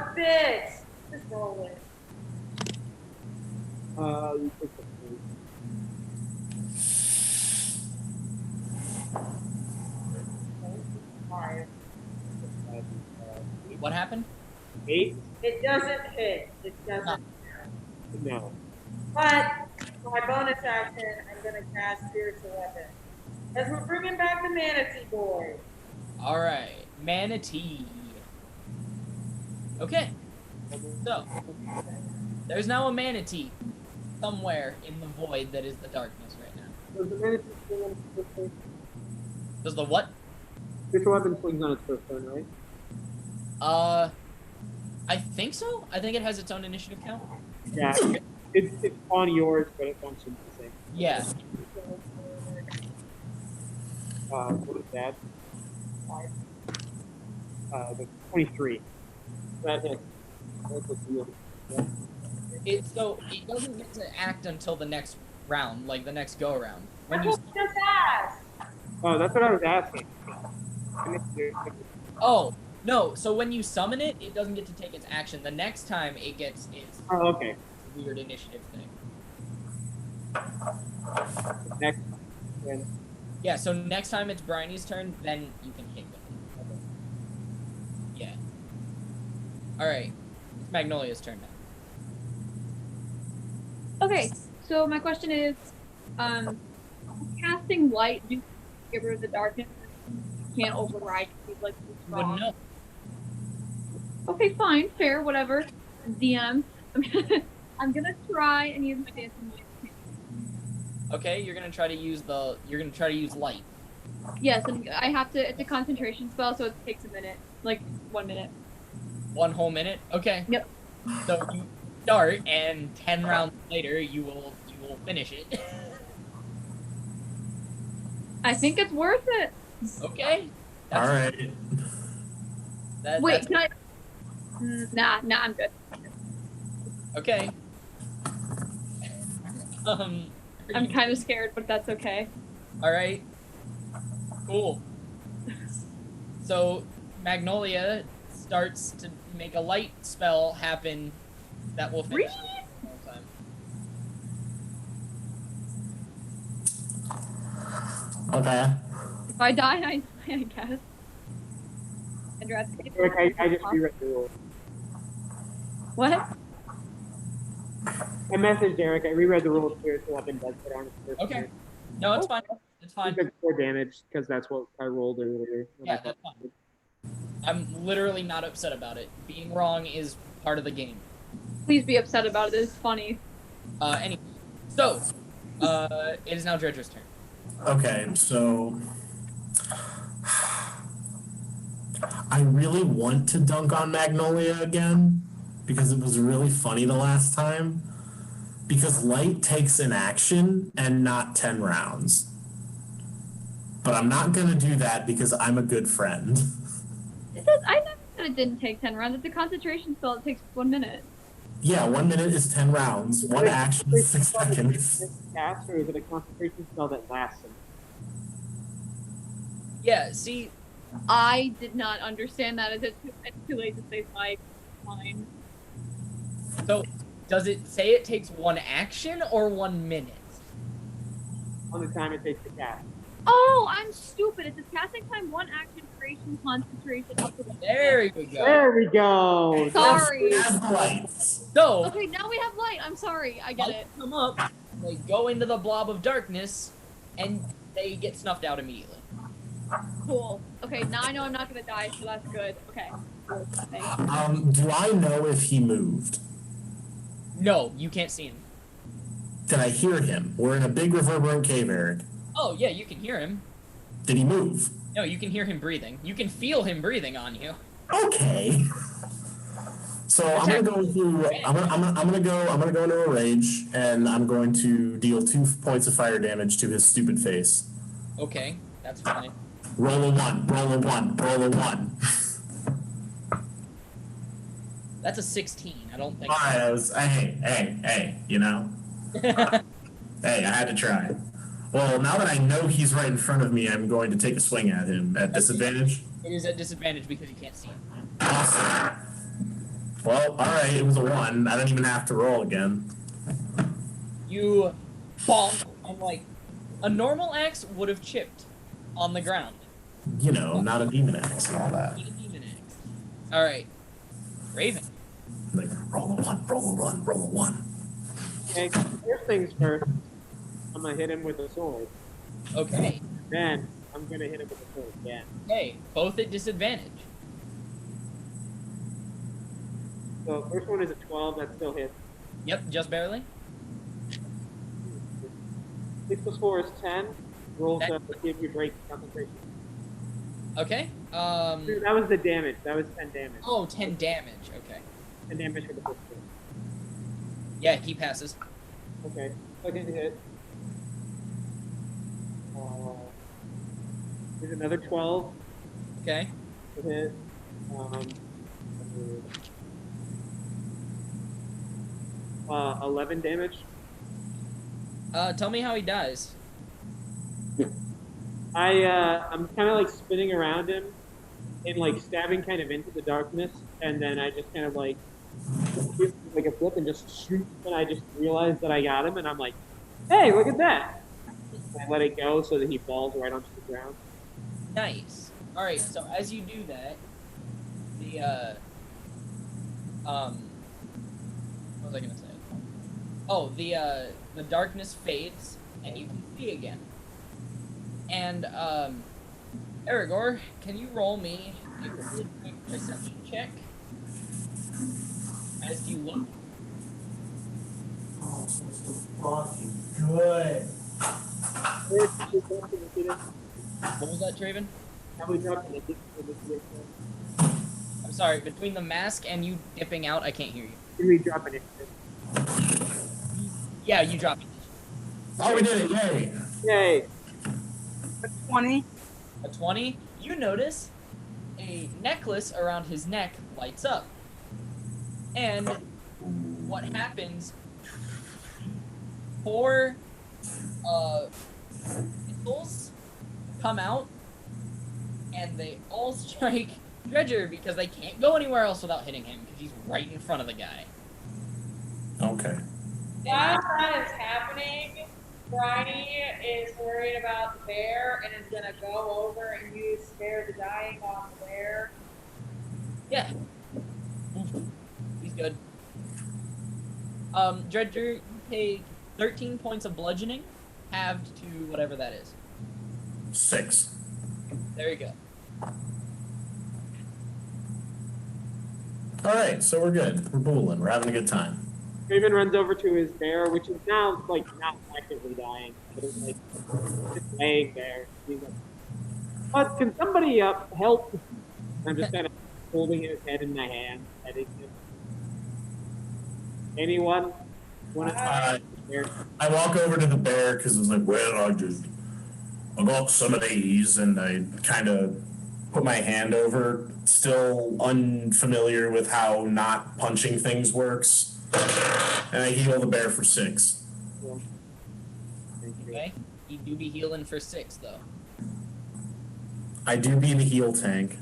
of a bitch! Just roll it. You took the three. Five. What happened? 8? It doesn't hit. It doesn't. No. But for my bonus action, I'm gonna cast Spiritual Weapon. As we're bringing back the Manatee Boy. All right, manatee. Okay, so there's now a manatee somewhere in the void that is the darkness right now. Does the manatee swing on its first turn? Does the what? Spiritual weapon swings on its first turn, right? I think so. I think it has its own initiative count. Yeah. It's on yours, but it functions the same. Yeah. What is that? The 23. That hits. That's a deal. Yeah. It doesn't get to act until the next round, like the next go around. When That's you what we just asked. Oh, that's what I was asking. oh no, so when you summon it, it doesn't get to take its action. The next time it gets its Oh, okay. weird initiative thing. Next. Then. Yeah, so next time it's Bryony's turn, then you can hit with it. Yeah. Alright. It's Magnolia's turn now. Okay, so my question is, casting light, do you get rid of the darkness? You can't override these like too strong. Wouldn't know. Okay, fine, fair, whatever. DM. I'm gonna try and use my dancing light. Okay, you're gonna try to use light. Yes, and I have to. It's a concentration spell, so it takes a minute, like 1 minute. 1 whole minute? Okay. Yep. So you start, and 10 rounds later, you will finish it. I think it's worth it. Okay. All right. Wait, can I? Nah, I'm good. Okay. I'm kind of scared, but that's okay. All right. Cool. So Magnolia starts to make a light spell happen that will finish it the whole time. Okay. If I die, I guess. Eric, I just reread the rules. What? I messaged Eric. I reread the rules. Spiritual weapon does put on its first Okay. turn. No, it's fine. It's I fine. think it's 4 damage because that's what I rolled earlier. Yeah, that's fine. I'm literally not upset about it. Being wrong is part of the game. Please be upset about it. It's funny. Anyway, so it is now Dredger's turn. Okay, so I really want to dunk on Magnolia again because it was really funny the last time. Because light takes an action and not 10 rounds. But I'm not gonna do that because I'm a good friend. It says I never said it didn't take 10 rounds. It's a concentration spell. It takes 1 minute. Yeah, 1 minute is 10 rounds. One action is 6 seconds. Cast, or is it a concentration spell that lasts? Yeah, see, I did not understand that. It's too late to say fine. so does it say it takes 1 action or 1 minute? On the time it takes to cast. Oh, I'm stupid. It says casting time, 1 action, duration, concentration, up to the There you go. There we go. Sorry. Have the lights. So Okay, now we have light. I'm sorry. I get it. lights come up, they go into the blob of darkness, and they get snuffed out immediately. Cool. Okay, now I know I'm not gonna die, so that's good. Okay. Cool. Thanks. Do I know if he moved? No, you can't see him. Did I hear him? We're in a big reverberant cave, Eric. Oh yeah, you can hear him. Did he move? No, you can hear him breathing. You can feel him breathing on you. Okay. So I'm gonna go through. I'm gonna go into a rage, and I'm going to deal 2 points of fire damage to his stupid face. Okay, that's fine. Roll a 1. Roll a 1. Roll a 1. That's a 16. I don't think. Hey, you know. Hey, I had to try. Well, now that I know he's right in front of me, I'm going to take a swing at him at disadvantage. It is at disadvantage because you can't see him. Awesome. Well, alright, it was a 1. I don't even have to roll again. You bonk, and like a normal axe would have chipped on the ground. You know, not a demon axe and all that. Not a demon axe. All right, Raven. Like, roll a 1, roll a 1, roll a 1. Okay, first things first. I'm gonna hit him with a sword. Okay. Then I'm gonna hit him with a sword again. Okay, both at disadvantage. So first one is a 12. That still hits. Yep, just barely. 6 plus 4 is 10. Roll to see if you break concentration. Okay. Dude, that was the damage. That was 10 damage. Oh, 10 damage. Okay. 10 damage for the first hit. Yeah, he passes. Okay. Second hit. There's another 12 Okay. to hit. 11 damage. Tell me how he dies. I'm kind of like spinning around him and like stabbing kind of into the darkness, and then I just kind of like give like a flip and just shoot, and I just realize that I got him, and I'm like, hey, look at that! I let it go so that he falls right onto the ground. Nice. All right. So as you do that, the what was I gonna say? Oh, the darkness fades and you can see again. And Aragorn, can you roll me a really quick perception check as you look? Oh, so fucking good. What was that, Traven? Probably dropped an I'm sorry. Between the mask and you dipping out, I can't hear you. Can we drop an initiative? Yeah, you dropped it. Oh, we did it! Yay! Yay! A 20. A 20. You notice a necklace around his neck lights up. And what happens? 4 pistols come out, and they all strike Dredger because they can't go anywhere else without hitting him because he's right in front of the guy. Okay. While that is happening, Bryony is worried about the bear and is gonna go over and use Spare the Dying on the bear. Yeah. He's good. Dredger, you take 13 points of bludgeoning, halved to whatever that is. 6. There you go. Alright, so we're good. We're booling. We're having a good time. Raven runs over to his bear, which is now like not actively dying, but it's like just laying there. He's like, "But can somebody help?" I'm just kind of holding his head in my hand, petting him. Anyone? I walk over to the bear because it's like, well, I got some of these, and I kind of put my hand over, still unfamiliar with how not punching things works. And I heal the bear for 6. Okay. You do be healing for 6, though. I do be the heal tank.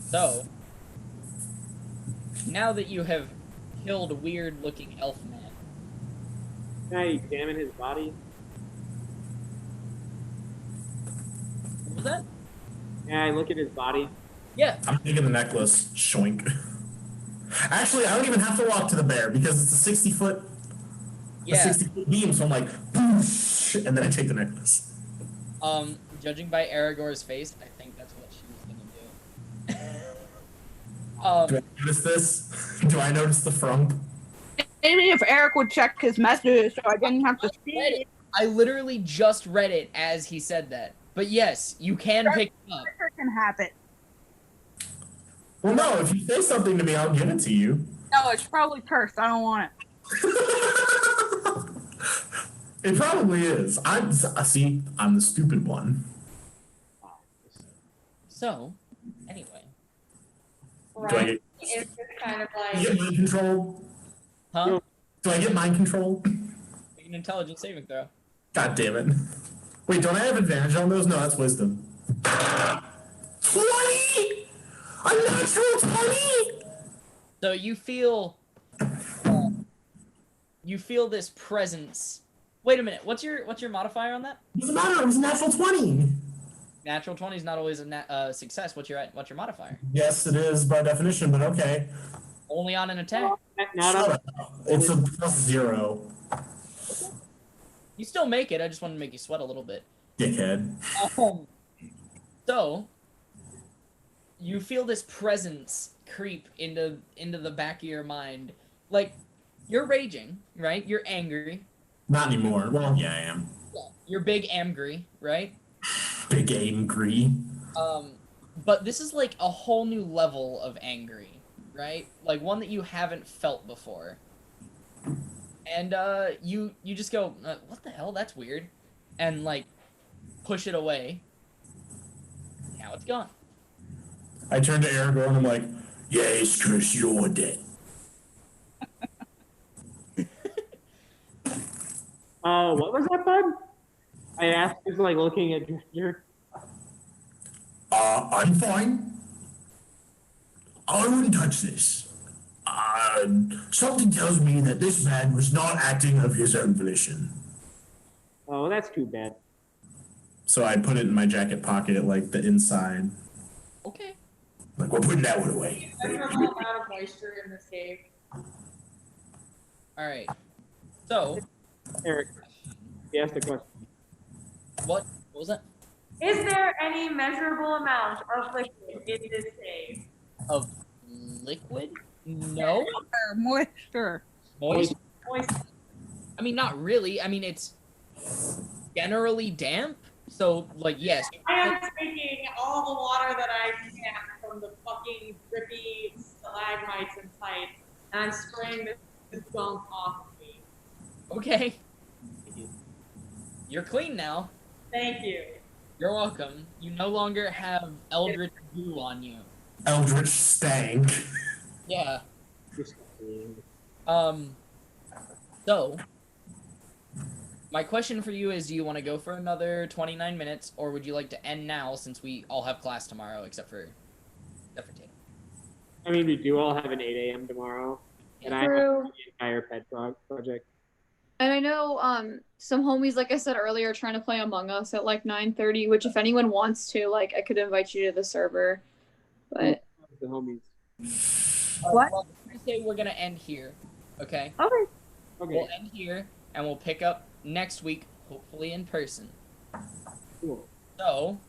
So, now that you have killed a weird-looking elf man, Can I examine his body? what was that? Can I look at his body? Yeah. I'm taking the necklace. Shoink. Actually, I don't even have to walk to the bear because it's a 60-foot Yeah. 60-foot beam, so I'm like, boosh, and then I take the necklace. Judging by Aragorn's face, I think that's what she was gonna do. Do I notice this? Do I notice the frump? Maybe if Eric would check his messages so I didn't have to see it. I literally just read it as he said that. But yes, you can pick it up. Sure can have it. Well, no, if you say something to me, I'll give it to you. No, it's probably cursed. I don't want it. It probably is. I'm the stupid one. So, anyway. Do I Right? get, It's just kind of do I like, get mind control? Huh? Do I get mind control? Make an intelligence saving throw. God damn it. Wait, don't I have advantage on those? No, that's wisdom. 20! A natural 20? So you feel this presence. Wait a minute. What's your modifier on that? Doesn't matter. It was a natural 20. Natural 20 is not always a success. What's your modifier? Yes, it is by definition, but okay. Only on an attack. Not Shut on. up. It's a +0. You still make it. I just wanted to make you sweat a little bit. Dickhead. So you feel this presence creep into the back of your mind. Like, you're raging, right? You're angry. Not anymore. Well, yeah, I am. You're big angry, right? Big angry. But this is like a whole new level of angry, right? Like one that you haven't felt before. And you just go, what the hell? That's weird, and like push it away. Now it's gone. I turn to Aragorn and I'm like, yes, Chris, you're dead. What was that, bud? I asked, just like looking at Drifter. I'm fine. I wouldn't touch this. Something tells me that this man was not acting of his own volition. Oh, that's too bad. So I put it in my jacket pocket, like the inside. Okay. Like, we're putting that one away. Measurable amount of moisture in this cave. All right. So Eric, he asked a question. what was that? Is there any measurable amount of liquid in this cave? Of liquid? No. Moisture. Moist? Moist. I mean, not really. I mean, it's generally damp. So, like, yes. I am taking all the water that I can from the fucking drippy stalagmites and pipes, and I'm spraying this gunk off of me. Okay. You're clean now. Thank you. You're welcome. You no longer have eldritch goo on you. Eldritch stank. Yeah. Just, So, my question for you is, do you want to go for another 29 minutes, or would you like to end now since we all have class tomorrow, except for Tatum? I mean, we do all have an 8 a.m. tomorrow, and I have True. the entire pet project. And I know some homies, like I said earlier, are trying to play Among Us at like 9:30, which if anyone wants to, like, I could invite you to the server. But The homies. What? Well, I say we're gonna end here, okay? Okay. Okay, We'll end here, and we'll pick up next week, hopefully in person. cool. So,